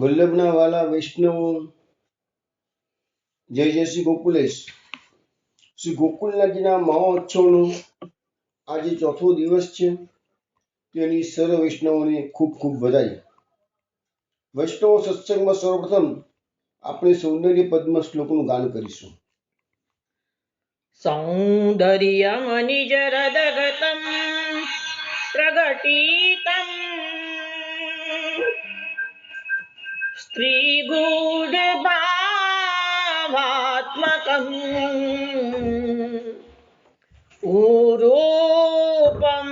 વલ્લભના વાલા વૈષ્ણવો, જય જય શ્રી ગોકુલેશ. શ્રી ગોકુલનાથજીના મહોત્સવનો આજે ચોથો દિવસ છે. તેની સર્વ વૈષ્ણવોને ખૂબ ખૂબ વધાઈ. વૈષ્ણવ સત્સંગમાં સર્વપ્રથમ આપણે સૌંદર્ય પદ્મ શ્લોકનું ગાન કરીશું. સૌંદર્યમ નિજરદગતમ પ્રગટીતમ સ્ત્રીગૂઢભાવાત્મકમ ઊરૂપમ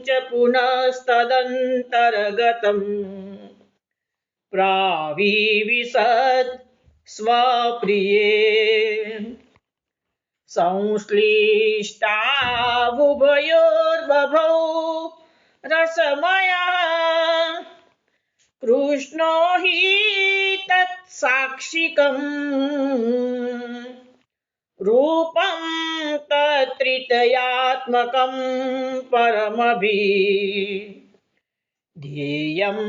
ચ પુનસ્તદંતર્ગતમ પ્રાવિવિશદ સ્વપ્રિયે સંશ્લિષ્ટાવુભયોર્બભૌ રસમયઃ કૃષ્ણો હિ તત્સાક્ષિકં રૂપં તત્રિતયાત્મકં પરમભિધેયં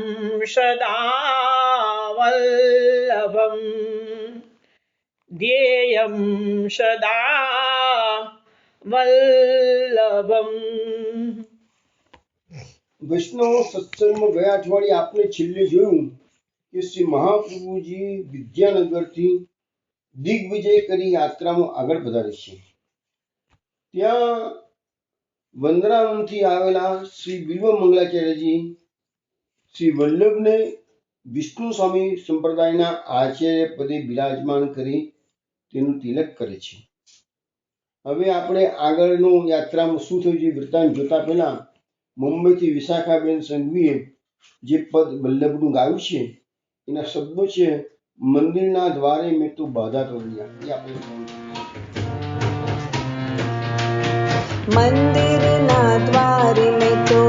સદા વલ્લભં ધ્યેયં સદા વલ્લભમ. વૈષ્ણવ સત્સંગમાં ગયા અઠવાડિયે આપણે છેલ્લે જોયું કે શ્રી મહાપ્રભુજી વિદ્યાનગરથી દિગ્વિજય કરી યાત્રામાં આગળ વધારે છે. ત્યાં વંદરાવનથી આવેલા શ્રી બિલ્વ મંગલાચાર્યજી શ્રી વલ્લભને વિષ્ણુ સ્વામી સંપ્રદાયના આચાર્ય પદે બિરાજમાન કરી તેનું તિલક કરે છે. હવે આપણે આગળનો યાત્રામાં શું થયું છે વૃત્તાંત જોતા પહેલા મુંબઈથી વિશાખાબેન સંઘવીએ જે પદ વલ્લભનું ગાયું છે એના શબ્દો છે, મંદિરના દ્વારે મેં તો બાધા તોડ્યા. એ આપણે મંદિરના દ્વારે મેં તો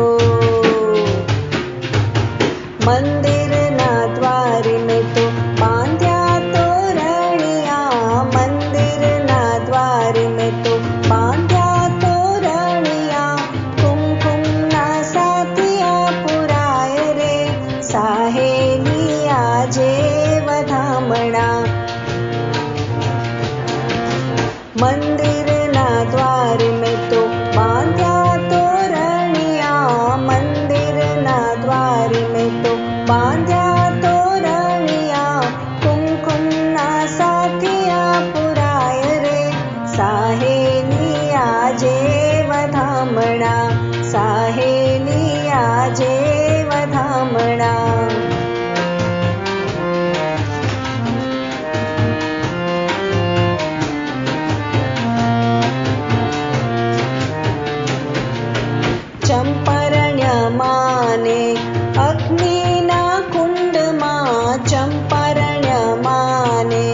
મંદિરના દ્વારે મેં તો બાંધ્યા તોરણિયા. મંદિરના દ્વારે મેં તો બાંધ્યા તોરણિયા. કુમકુમના સાથિયા પુરાય રે સાહેલી આજે વધામણા. મંદિરના દ્વારે મેં તો બાંધ્યા તોરણિયા. મંદિરના દ્વારે મેં તો બાંધ્યા તોરણિયા. કુમકુમના સાથિયા પુરાય રે સાહેલી આજે વધામણા. સાહેલી આજે વધામણા. ચંપરણ્યમાને અગ્નિના કુંડમાં. ચંપરણ્યમાને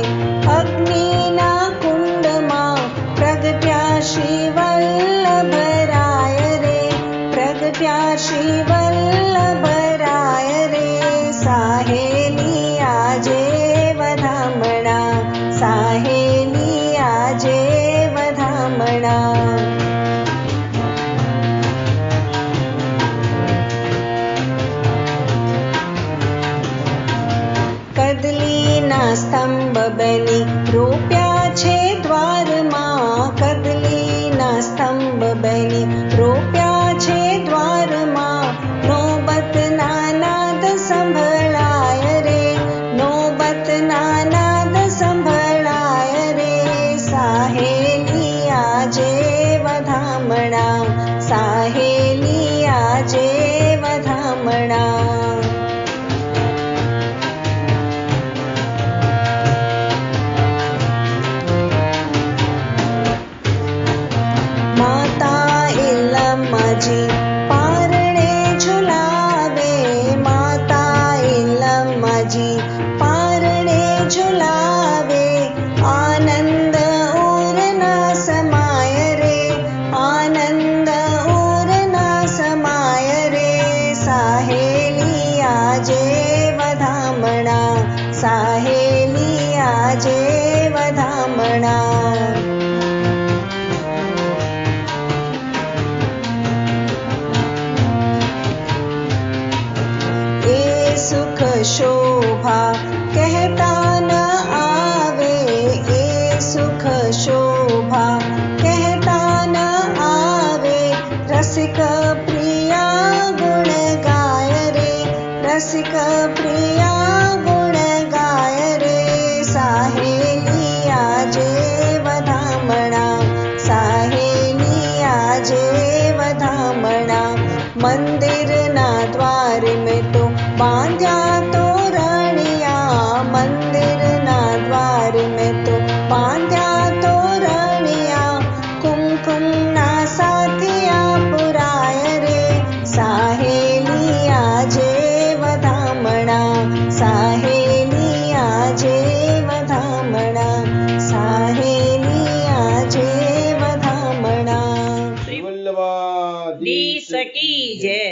અગ્નિના કુંડમાં પ્રગટ્યા શ્રી વલ્લભરાય રે. પ્રગટ્યા શ્રી વલ્લભરાય રે સાહેલી આજે વધામણા. સાહેલી આજે વધામણા. કદલીના સ્તંભ બની રોપ્યા છે દ્વારમાં. કદલીના સ્તંભ બની રોપ્યા છે દ્વારમાં. નોબતના નાદ સંભળાય રે. નોબતના નાદ સંભળાય રે સાહેલી આજે વધામણા. સાહેલી આજે વધામણા. માજી પારણે ઝુલાવે. માતા ઇલમ્માજી પારણે ઝુલાવે. આનંદ ઉરના સમાય રે. આનંદ ઉરના સમાય રે સાહેલી આજે વધામણા. સાહેલી આજે વધામણા. સુખ शोभा कहता न आवे ए सुख शोभा कहता न आवे रसिक प्रिया गुण गाय रे रसिक प्रिया गुण गाय रे साहेली આજે વધામણા સાહેલી આજે વધામણા મંદિરના દ્વાર મેં તો બાંધ્યા તોરણિયા મંદિરના દ્વાર મેં તો બાંધ્યા તોરણિયા કુમકુમના સાથિયા પુરાય રે સાહેલી આજે વધામણા સાહેલી આજે વધામણા સાહેલી આજે વધામણા વલ્લભાધીશ કી જય.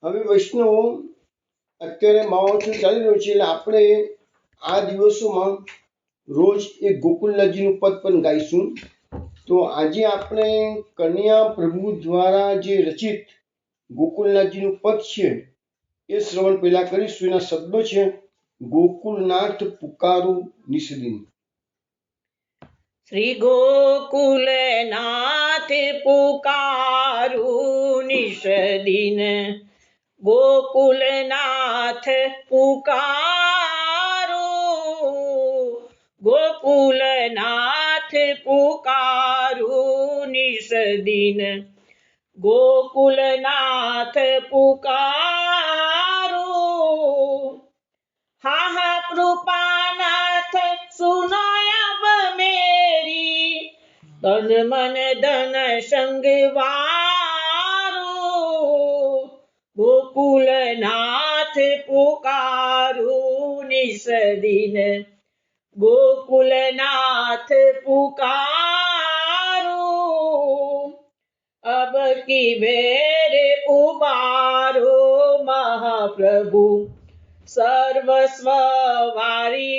હવે વૈષ્ણવ અત્યારે માહોલ ચાલી રહ્યો છે એટલે આપણે આ દિવસોમાં રોજ એક ગોકુલનાથજીનું પદ પણ ગાઈશું. તો આજે આપણે કન્યા પ્રભુ દ્વારા જે રચિત ગોકુલનાથજીનું પદ છે એ શ્રવણ પહેલા કરીશું. એના શબ્દો છે ગોકુલનાથ પુકારું નિષદિન. શ્રી ગોકુલનાથ પુકારું નિષદિન ગોકુલનાથ પુકારું ગોકુલનાથ પુકારું નિષદિન ગોકુલનાથ પુકારું હા હા કૃપાનાથ સુનો અબ મેરી તન મન ધન સંગવારું ગોકુલનાથ પુકારું નિષદિન ગોકુલનાથ પુકારું અબ કી બેર ઉબારો મહાપ્રભુ સર્વસ્વ વારીડારું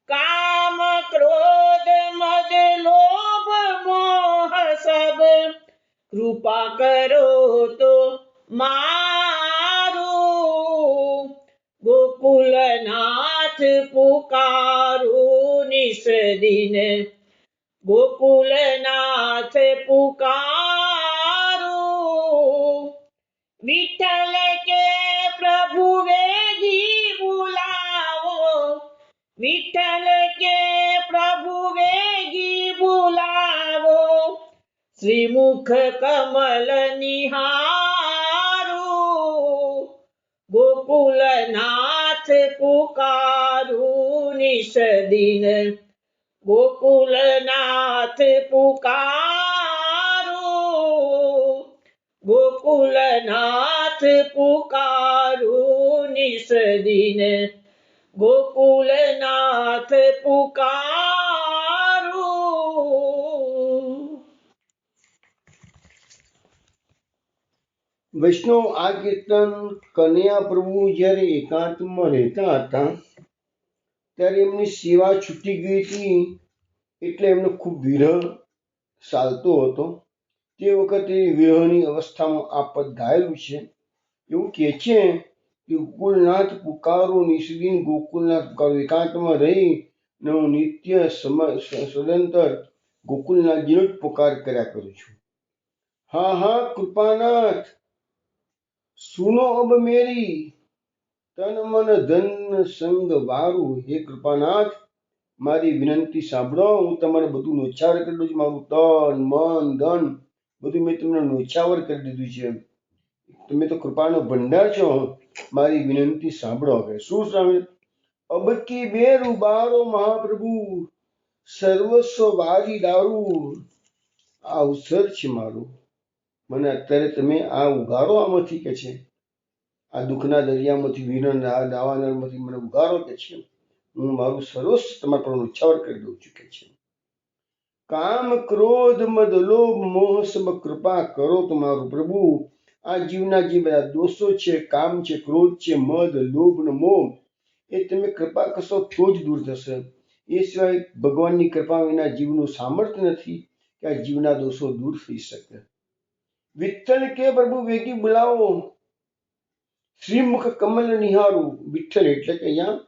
કામ ક્રોધ મદ લોભ મોહ સબ કૃપા કરો તો મારું ગોકુલનાથ પુકારું નિષદિન ગોકુલનાથ પુકારું વિઠ્ઠલ કે પ્રભુ વેગી બુલાવો વિઠ્ઠલ કે પ્રભુ વેગી બુલાવો શ્રીમુખ કમલ નિહારું ગોકુલનાથ પુકારું નિષદિન ગોકુલનાથ પુકારું ગોકુલનાથ પુકારું નિષદિન ગોકુલનાથ પુકારું. વૈષ્ણવ આ કીર્તન કનૈયા પ્રભુ જ્યારે એકાંતમાં રહેતા હતા ત્યારે એમની સેવા છૂટી ગઈ હતી એટલે એમને ખૂબ વિરહ ચાલતો હતો. તે વખતે વિરહની અવસ્થામાં આ પદ ગાયેલું છે. એવું કહે છે કે ગોકુલનાથ પુકારો નિષદિન ગોકુલનાથ પુકારો એકાંતમાં રહી ને હું નિત્ય સદંતર ગોકુલનાથજીનો જ પુકાર કર્યા કરું છું. હા હા કૃપાનાથ સુનો અબ મેરી તન મન ધન સંગ વારું. હે કૃપાનાથ મારી વિનંતી સાંભળો. હું તમારે બધું નોચાર કરી દઉં છું. મારું તન મન ધન બધું મેં તમને નોચાવર કરી દીધું છે. તમે તો કૃપાનો ભંડાર છો. મારી વિનંતી સાંભળો. હવે શું સાંભળે? અબ કી બેર ઉબારો મહાપ્રભુ સર્વસ્વ વારી દારૂ. આ અવસર છે મારું. મને અત્યારે તમે આ ઉગારો આમાંથી કે છે આ દુઃખના દરિયામાંથી વિરહના દાવાનળમાંથી મને ઉગારો કે છે. હું મારું સર્વસ્વ તમારા પર ઉછાવર કરી દઉં છું કે છે. કામ ક્રોધ મદ લોભ મોહ સબ કૃપા કરો તો મારું પ્રભુ. આ જીવના જે બધા દોષો છે, કામ છે, ક્રોધ છે, મદ લોભ ને મોહ, એ તમે કૃપા કરશો તો જ દૂર થશે. એ સિવાય ભગવાનની કૃપા વિના જીવનું સામર્થ્ય નથી કે આ જીવના દોષો દૂર થઈ શકે. વિઠ્ઠલ કે પ્રભુ વેગી બોલાવો. શ્રીમુખ કમલ નિહારું વિઠ્ઠલ એટલે કે અહીંયા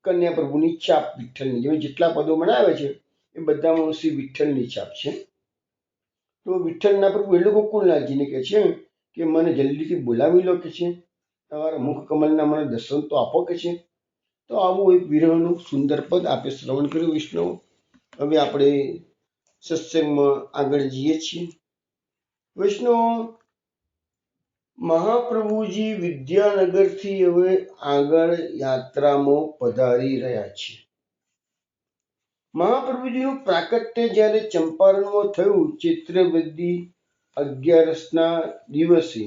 કન્યા પ્રભુની છાપ વિઠ્ઠલની, જેમ જેટલા પદો બનાવે છે એ બધામાં શ્રી વિઠ્ઠલની છાપ છે. તો વિઠ્ઠલના પ્રભુ એટલે ગોકુળનાથજીને કહે છે કે મને જલ્દીથી બોલાવી લો કે છે, તમારા મુખ કમલના મને દર્શન તો આપો કે છે. તો આવું એક વિરહનું સુંદર પદ આપે શ્રવણ કર્યું વૈષ્ણવ. હવે આપણે સત્સંગમાં આગળ જઈએ છીએ. વૈષ્ણવ, મહાપ્રભુજી વિદ્યાનગરથી હવે આગળ યાત્રામાં પધારી રહ્યા છે. મહાપ્રભુજીનું પ્રાકટ્ય જ્યારે ચંપારણમાં થયું ચૈત્રવદી 11ના દિવસે,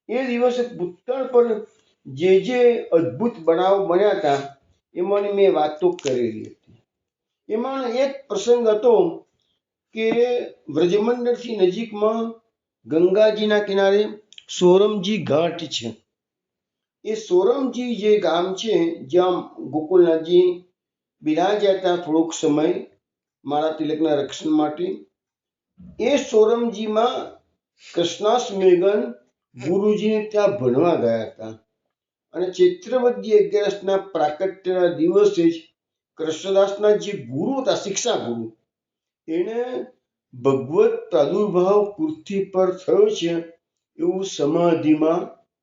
એ દિવસે ભૂતળ પર જે અદ્ભુત બનાવ બન્યા હતા એમાંની મેં વાતો કરેલી હતી. એમાં એક પ્રસંગ હતો કે વ્રજમંડળથી નજીકમાં ગંગાજીના કિનારે સોરમજી ઘાટ છે. એ સોરમજી જે ગામ છે જ્યાં ગોકુળનાથજી બિરાજ્યા હતા થોડોક સમય મારા તિલકના રક્ષણ માટે, એ સોરમજીમાં કૃષ્ણાસ્મેગન ગુરુજીને ત્યાં ભણવા ગયા હતા. અને ચૈત્રવદી 11ના પ્રાકટ્યના દિવસે જ કૃષ્ણદાસના જે ગુરુ હતા, શિક્ષા ગુરુ, એને ભગવત પ્રાદુર્ભાવ પૃથ્વી પર થયો છે એવું સમાધિમાં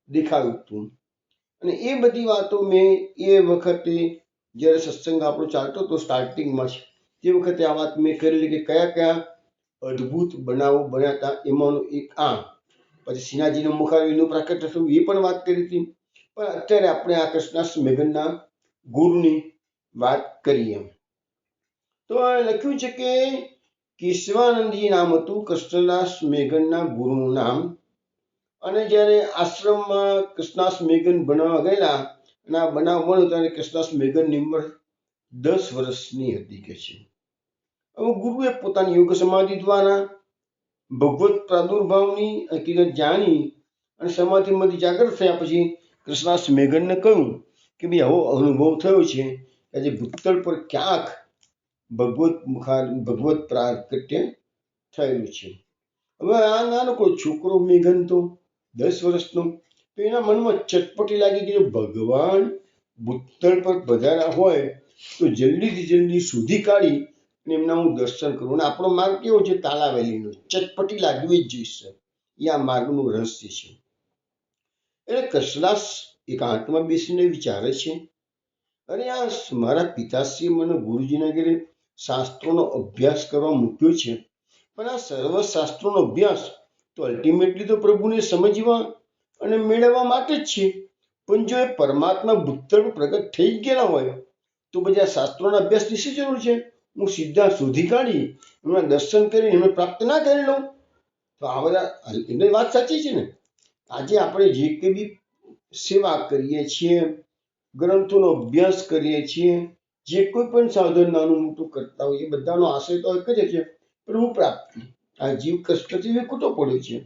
દેખાયું હતું. અને એ બધી વાતો મેં એ વખતે જ્યારે સત્સંગ આપણો ચાલતો હતો સ્ટાર્ટિંગમાં જ, તે વખતે આ વાત મેં કરેલી કે કયા કયા અદ્ભુત બનાવો બન્યા હતા. એમાંનું એક આ, પછી સિનાજીનું મુખારવીનું પ્રાકટ્ય થયું એ પણ વાત કરી હતી. પણ અત્યારે આપણે આ કૃષ્ણાસ્મેગનના ગુરુની વાત કરીએ. તો લખ્યું છે કે કેશવાનંદજી નામ હતું કૃષ્ણદાસમેગનના ગુરુનું નામ. અને જ્યારે આશ્રમમાં કૃષ્ણાસ્મેગન ભણવા ગયેલા અને આ બનાવ બન્યો ત્યારે કૃષ્ણાસ્મેગનની ઉંમર 10 વર્ષની હતી કે છે. હવે ગુરુએ પોતાની યોગ સમાધિ દ્વારા ભગવત પ્રાદુર્ભાવની હકીકત જાણી અને સમાધિમાંથી જાગૃત થયા પછી કૃષ્ણાસ્મેગનને કહ્યું કે ભાઈ આવો અનુભવ થયો છે કે આજે ભૂતળ પર ક્યાંક ભગવત પ્રાકટ્ય થયેલું છે. હવે આ નાનકડો છોકરો મેઘન તો 10 વર્ષનો, તો એના મનમાં ચટપટી લાગી કે ભગવાન ભૂતળ પર પધાર્યા હોય તો જલ્દીથી જલ્દી શોધી કાઢી અને એમના હું દર્શન કરું. અને આપણો માર્ગ કેવો છે? તાલાવેલીનો, ચટપટી લાગવી જ જોઈશે. એ આ માર્ગનું રહસ્ય છે. એટલે કૃષ્ણદાસ એકાંતમાં બેસીને વિચારે છે, અરે આ મારા પિતાશ્રી મને ગુરુજીના ઘરે શાસ્ત્રોનો અભ્યાસ કરવા મૂક્યો છે, પણ આ સર્વ શાસ્ત્રોનો અભ્યાસ તો અલ્ટિમેટલી તો પ્રભુને સમજવા અને મેળવવા માટે જ છે. પણ જો એ પરમાત્મા ભૂતળ પ્રગટ થઈ જ ગયેલા હોય તો બધા શાસ્ત્રોના અભ્યાસની શું જરૂર છે? હું સીધા શોધી કાઢી એમના દર્શન કરીને એમને પ્રાપ્ત ના કરી લઉં? તો આ બધા એટલે વાત સાચી છે ને. આજે આપણે જે કંઈ બી સેવા કરીએ છીએ, ગ્રંથોનો અભ્યાસ કરીએ છીએ, જે કોઈ પણ સાધન નાનું મોટું કરતા હોય એ બધાનો આશય તો એક જ છે, પ્રભુ પ્રાપ્તિ. આ જીવ કૃષ્ણથી વિખૂટો પડ્યો છે,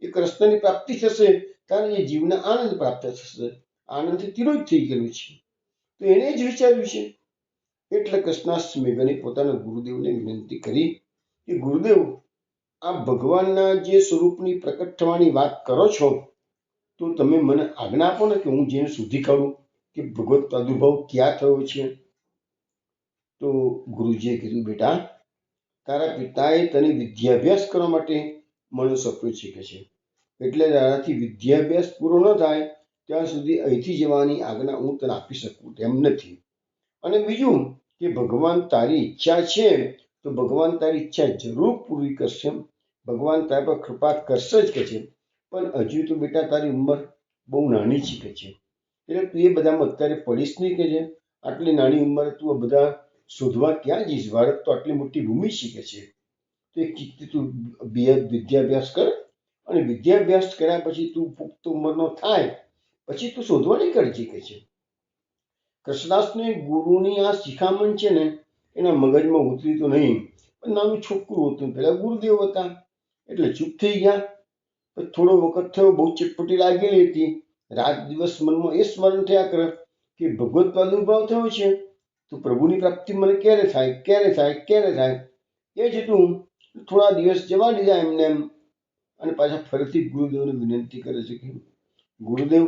એ કૃષ્ણની પ્રાપ્તિ થશે ત્યારે એ જીવને આનંદ પ્રાપ્ત થશે. આનંદથી તિરોજ થઈ ગયેલું છે, તો એને જ વિચાર્યું છે. એટલે કૃષ્ણાસ્મેગને પોતાના ગુરુદેવને વિનંતી કરી કે ગુરુદેવ, આ ભગવાનના જે સ્વરૂપની પ્રકટ થવાની વાત કરો છો તો તમે મને આજ્ઞા આપો ને કે હું જેને શોધી કાઢું કે ભગવત પ્રાદુર્ભાવ ક્યાં થયો છે. તો ગુરુજીએ કીધું, બેટા, તારા પિતાએ તને વિદ્યાભ્યાસ કરવા માટે મને સોંપ્યો છે કે છે, એટલે તારાથી વિદ્યાભ્યાસ પૂરો ન થાય ત્યાં સુધી અહીંથી જવાની આજ્ઞા હું તને આપી શકું તેમ નથી. અને બીજું કે ભગવાન તારી ઈચ્છા છે તો ભગવાન તારી ઈચ્છા જરૂર પૂરી કરશે, ભગવાન તારા પર કૃપા કરશે જ કે છે. પણ હજુ તો બેટા તારી ઉંમર બહુ નાની છે કે છે, એટલે તું એ બધામાં અત્યારે પડીશ નહીં કે છે. આટલી નાની ઉંમરે તું આ બધા શોધવા ક્યાં જઈશ? ભારત તો આટલી મોટી ભૂમિ શીખે છે. તો એક ચીજથી તું વિદ્યાભ્યાસ કર અને વિદ્યાભ્યાસ કર્યા પછી તું પુખ્ત ઉંમરનો થાય પછી તું શોધવા નહીં કરજે કે છે. કૃષ્ણદાસને ગુરુની આ શિખામણ છે ને એના મગજમાં ઉતરી તો નહીં, પણ નાનું છોકરું હતું, પેલા ગુરુદેવ હતા એટલે ચૂપ થઈ ગયા. થોડો વખત થયો, બહુ ચટપટી લાગેલી હતી. રાત દિવસ મનમાં એ સ્મરણ થયા કરે કે ભગવત પ્રાદુર્ભાવ થયો છે તો પ્રભુની પ્રાપ્તિ મને ક્યારે થાય, ક્યારે થાય, ક્યારે થાય. એ જ હતું. થોડા દિવસ જવા દીધા એમને એમ, અને પાછા ફરીથી ગુરુદેવને વિનંતી કરે છે કે ગુરુદેવ,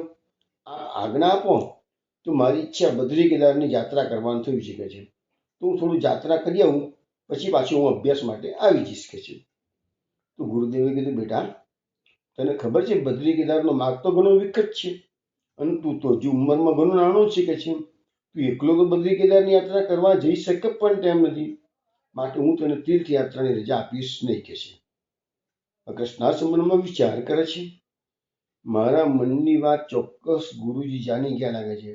આ આજ્ઞા આપો તો મારી ઈચ્છા બદ્રી કેદારની યાત્રા કરવાનું થઈ શકે છે, તો હું થોડું યાત્રા કરી આવું, પછી પાછું હું અભ્યાસ માટે આવી જઈશ કે છે. તો ગુરુદેવે કીધું, બેટા તને ખબર છે બદ્રી કેદારનો માર્ગ તો ઘણો વિકટ છે, અને તું તો હજુ ઉંમરમાં ઘણો નાનો છે કે છે, તું એકલો તો બદ્રી કેદારની યાત્રા કરવા જઈ શકે પણ તેમ નથી, માટે હું તને તીર્થયાત્રાની રજા આપીશ નહીં કે છે. કૃષ્ણાસ મનમાં વિચાર કરે છે, મારા મનની વાત ચોક્કસ ગુરુજી જાણી ગયા લાગે છે.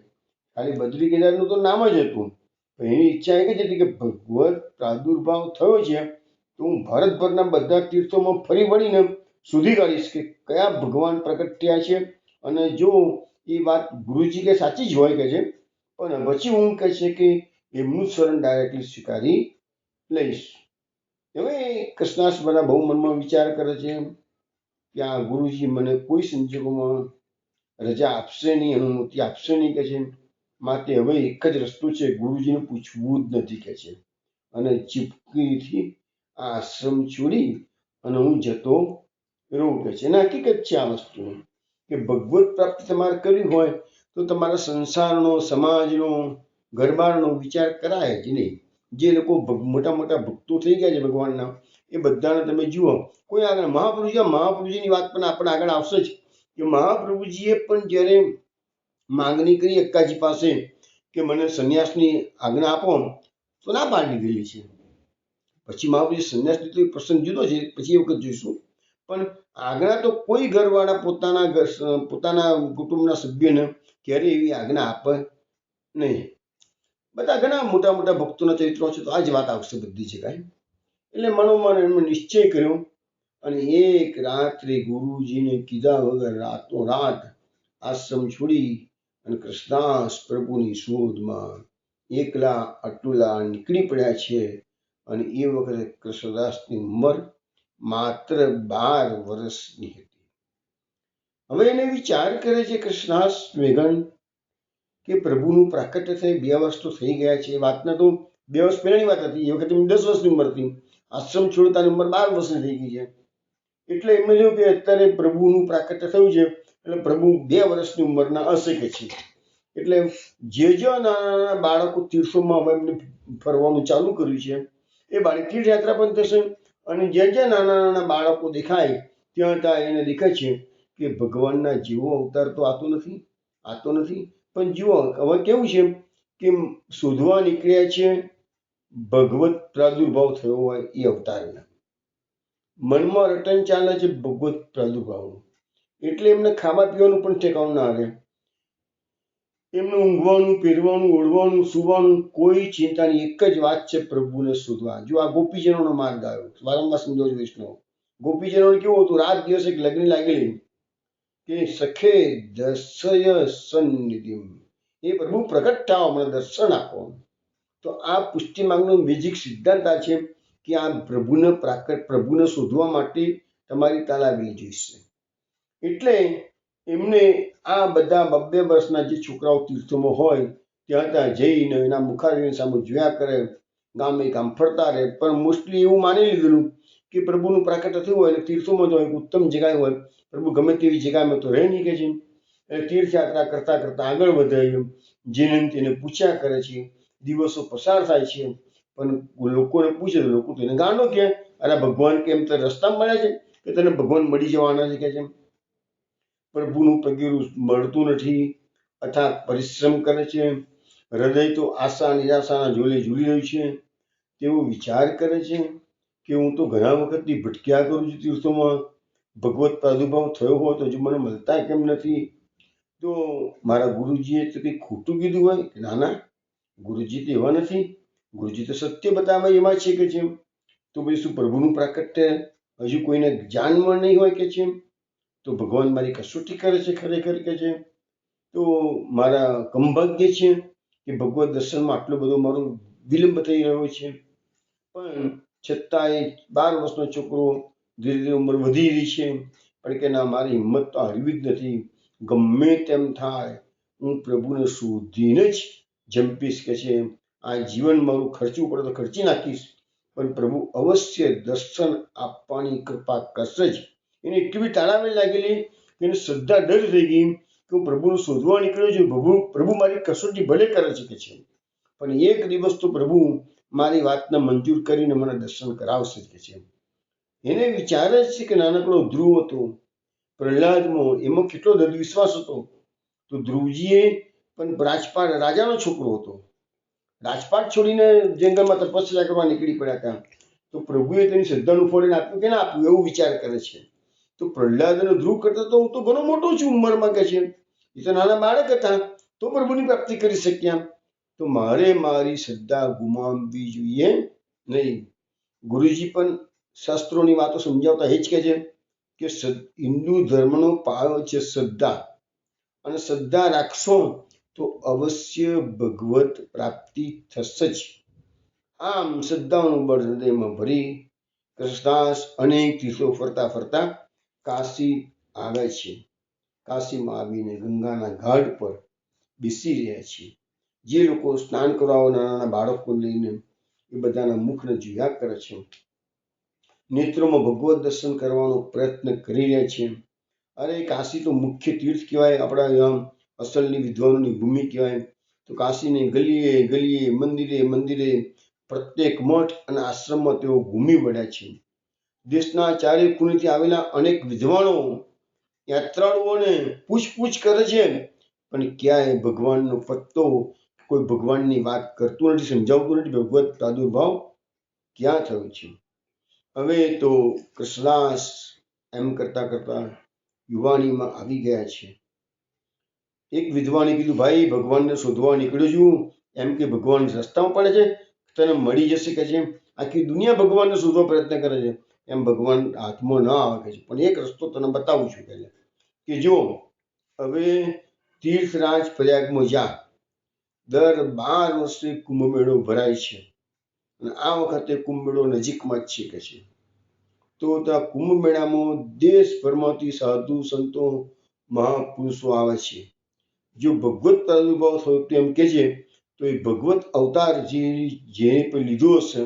ખાલી બદ્રી કેદારનું તો નામ જ હતું, પણ એની ઈચ્છા એ જ હતી કે ભગવત પ્રાદુર્ભાવ થયો છે તો હું ભારતભરના બધા તીર્થોમાં ફરી વળીને શોધી કાઢીશ કે કયા ભગવાન પ્રગટ થયા છે, અને જો એ વાત ગુરુજી કે સાચી જ હોય કે છે, પણ પછી હું કહે છે કે એમનું શરણ ડાયરેક્ટલી સ્વીકારી લઈશ. હવે કૃષ્ણાસ બધા બહુ મનમાં વિચાર કરે છે કે આ ગુરુજી મને કોઈ સંજોગોમાં રજા આપશે નહીં, અનુમતિ આપશે નહીં કે છે, માટે હવે એક જ રસ્તો છે, ગુરુજીને પૂછવું જ નથી કે છે, અને ચીપકીથી આ આશ્રમ છોડી અને હું જતો રહું કે છે. અને હકીકત છે આ વસ્તુ કે ભગવત પ્રાપ્તિ તમારે કરવી હોય તો તમારા સંસારનો, સમાજનો, ઘરબારનો વિચાર કરાય જ નહીં. જે લોકો મોટા મોટા ભક્તો થઈ ગયા છે ભગવાનના, એ બધાને તમે જુઓ, કોઈ આગળ મહાપ્રભુજીની વાત પણ આપણે આગળ આવશે જ, કે મહાપ્રભુજીએ પણ જ્યારે માંગણી કરી અક્કાજી પાસે કે મને સંન્યાસની આજ્ઞા આપો, તો ના પાડી દીધેલી છે. પછી મહાપ્રભુજી સંન્યાસ લીધો એ પ્રસંગ જુદો છે, પછી એ વખત જોઈશું. પણ આજ્ઞા તો કોઈ ઘરવાળા પોતાના કુટુંબના સભ્યને ક્યારે એવી આજ્ઞા આપે નહીં. બધા ઘણા મોટા મોટા ભક્તોના ચરિત્રો છે, તો આ જ વાત આવશે બધી જગ્યાએ. એટલે મનોમન એમણે નિશ્ચય કર્યો, અને એક રાત્રે ગુરુજીને કીધા વગર રાતોરાત આશ્રમ છોડી અને કૃષ્ણદાસ પ્રભુની શોધમાં એકલા અતુલા નીકળી પડ્યા છે. અને એ વખતે કૃષ્ણદાસની ઉંમર માત્ર 12 વર્ષની હતી. હવે એને વિચાર કરે છે કૃષ્ણદાસ વેગન કે પ્રભુનું પ્રાકટ્ય થઈ 2 વર્ષ તો થઈ ગયા છે. એ વાતના તો 2 વર્ષ પહેલાની વાત હતી, એ વખતે 10 વર્ષની ઉંમર હતી. આશ્રમ છોડતાની ઉંમર 12 વર્ષની થઈ ગઈ છે. એટલે એમને જોયું કે અત્યારે પ્રભુનું પ્રાકટ્ય થયું છે, એટલે પ્રભુ 2 વર્ષની ઉંમરના હશે કે છે. એટલે જે નાના બાળકો તીર્થોમાં હવે એમને ફરવાનું ચાલુ કર્યું છે, એ બાળી તીર્થયાત્રા પણ થશે. અને જે નાના બાળકો દેખાય ત્યાં એને દેખાય છે કે ભગવાનના જેવો અવતાર તો આતો નથી. પણ જુઓ હવે કેવું છે કે શોધવા નીકળ્યા છે ભગવત પ્રાદુર્ભાવ થયો હોય એ અવતારના. મનમાં રટન ચાલે છે ભગવત પ્રાદુર્ભાવનું, એટલે એમને ખાવા પીવાનું પણ ઠેકાણું ના આવે. એમને ઊંઘવાનું, પહેરવાનું, ઓઢવાનું, સુવાનું કોઈ ચિંતા નહીં. એક જ વાત છે પ્રભુને શોધવા. જો આ ગોપીજનોનો માર્ગ આવ્યો, વારંવાર સમજાવું વૈષ્ણવ. ગોપીજનો કેવું હતું, રાત દિવસ એક લગ્ન લાગેલી કે સખે દર્શય સન્નિધિમ, એ પ્રભુ પ્રગટ થાઓ, મને દર્શન આપો. તો આ પુષ્ટિ માર્ગનો બેઝિક સિદ્ધાંત આ છે કે આ પ્રભુને શોધવા માટે તમારી તાલાવેલી જોઈશે. એટલે એમને આ બધા 2 વર્ષના જે છોકરાઓ તીર્થોમાં હોય ત્યાં જઈને એના મુખારવિંદ સામે જોયા કરે, ગામે ગામ ફરતા રહે. પણ મોસ્ટલી એવું માની લીધેલું કે પ્રભુનું પ્રાકટ્ય થયું હોય એટલે તીર્થોમાં તો ઉત્તમ જગ્યાએ હોય, પ્રભુ ગમે તેવી જગ્યામાં તો રહે નહીં કે છે. એટલે તીર્થયાત્રા કરતા કરતા આગળ વધે, જેને તેને પૂછ્યા કરે છે. દિવસો પસાર થાય છે, પણ લોકોને પૂછે તો લોકો તેને ગાંડો કે અરે ભગવાન કેમ તને રસ્તા મળ્યા છે કે તને ભગવાન મળી જવાના છે કે છે. પ્રભુનું પગેરું મળતું નથી, અથાગ પરિશ્રમ કરે છે, હૃદય તો આશા નિરાશાના ઝોલે ઝૂલી રહ્યું છે. તેવો વિચાર કરે છે કે હું તો ઘણા વખતથી ભટક્યા કરું છું તીર્થોમાં, ભગવત પ્રાદુર્ભાવ થયો હોય તો હજુ મને મળતા કેમ નથી. તો મારા ગુરુજીએ તો કંઈ ખોટું કીધું હોય કે ના, ગુરુજી તો એવા નથી, ગુરુજી તો સત્ય બતાવે એમાં છે કે છે. તો પછી શું પ્રભુનું પ્રાકટ્ય હજુ કોઈને જાણમાં નહીં હોય કે છે, તો ભગવાન મારી કસોટી કરે છે ખરેખર કે છે. તો મારા કમભાગ્ય છે કે ભગવત દર્શનમાં આટલો બધો મારો વિલંબ થઈ રહ્યો છે. પણ છતાંય 12 વર્ષનો છોકરો, ધીરે ધીરે ઉંમર વધી રહી છે, પણ કે ના, મારી હિંમત તો હારવી જ નથી. ગમે તેમ થાય હું પ્રભુને શોધીને જ જંપીશ કે છે. આ જીવન મારું ખર્ચવું પડે તો ખર્ચી નાખીશ, પણ પ્રભુ અવશ્ય દર્શન આપવાની કૃપા કરશે જ. એને એટલી બધી તાળાવેલ લાગેલી કે એને શ્રદ્ધા ડર થઈ ગઈ કે હું પ્રભુને શોધવા નીકળ્યો છું, પ્રભુ મારી કસોટી ભલે કરે છે કે છે, પણ એક દિવસ તો પ્રભુ મારી વાતને મંજૂર કરીને મને દર્શન કરાવશે કે છે. એને વિચારે છે કે નાનકડો ધ્રુવ હતો પ્રહલાદમાં, એમાં કેટલો દૃઢ વિશ્વાસ હતો. તો ધ્રુવજીએ પણ રાજપાટ રાજાનો છોકરો હતો, રાજપાટ છોડીને જંગલમાં તપસ્યા કરવા નીકળી પડ્યા હતા. તો પ્રભુએ તેની શ્રદ્ધાનું ફળ એને આપ્યું કે ના આપ્યું એવું વિચાર કરે છે. તો પ્રહલાદ અને ધ્રુવ કરતા તો હું તો ઘણો મોટો છું ઉંમરમાં કે છે, એ તો નાના બાળક હતા તો પ્રભુની પ્રાપ્તિ કરી શક્યા. તો મારે મારી શ્રદ્ધા ગુમાવવી જોઈએ નહીં. ગુરુજી પણ શાસ્ત્રોની વાતો સમજાવતા એ જ કહે છે કે હિન્દુ ધર્મનો પાયો છે શ્રદ્ધા, અને શ્રદ્ધા રાખશો તો અવશ્ય ભગવત પ્રાપ્તિ થશે જ. આમ શ્રદ્ધાનું બળ હૃદયમાં ભરી કૃષ્ણદાસ અનેક તીર્થો ફરતા ફરતા કાશી આવે છે. કાશીમાં આવીને ગંગાના ઘાટ પર બેસી રહ્યા છે. જે લોકો સ્નાન કરવા નાના બાળકો લઈને એ બધાના મુખને જોયા કરે છે, નેત્રોમાં ભગવત દર્શન કરવાનો પ્રયત્ન કરી રહ્યા છે. અરે કાશી તો મુખ્ય તીર્થ કહેવાય, આપણા અસલની વિદ્વાનોની ભૂમિ કહેવાય. તો કાશીને ગલીએ ગલીએ મંદિરે મંદિરે પ્રત્યેક મઠ અને આશ્રમમાં તેઓ ઘૂમી વળ્યા છે. દેશના ચારે ખૂણેથી આવેલા અનેક વિદ્વાનો યાત્રાળુઓને પૂછપૂછ કરે છે, પણ ક્યાંય ભગવાનનો પત્તો, કોઈ ભગવાનની વાત કરતું નથી, સમજાવતું નથી ભગવત પ્રાદુર્ભાવ ક્યાં થયો છે. હવે તો કૃષ્ણદાસ એમ કરતા કરતા યુવાનીમાં આવી ગયા છે. એક વિદ્વાને કીધું, ભાઈ ભગવાનને શોધવા નીકળ્યો છું, એમ કે ભગવાન રસ્તામાં પડે છે, તને મળી જશે કે છે. આખી દુનિયા ભગવાનને શોધવા પ્રયત્ન કરે છે, એમ ભગવાન હાથમાં ન આવે કે છે, પણ એક રસ્તો તને બતાવું છું કે જો હવે તીર્થરાજ પ્રયાગમાં જા, દર 12 વર્ષે કુંભ મેળો ભરાય છે, અને આ વખતે કુંભ મેળો નજીકમાં જ છે કે છે. તો ત્યાં કુંભ મેળામાં દેશભરમાંથી સાધુ સંતો મહાપુરુષો આવે છે. જો ભગવત પ્રાદુર્ભાવ થયો તો એમ કે છે, તો એ ભગવત અવતાર જેને પણ લીધો હશે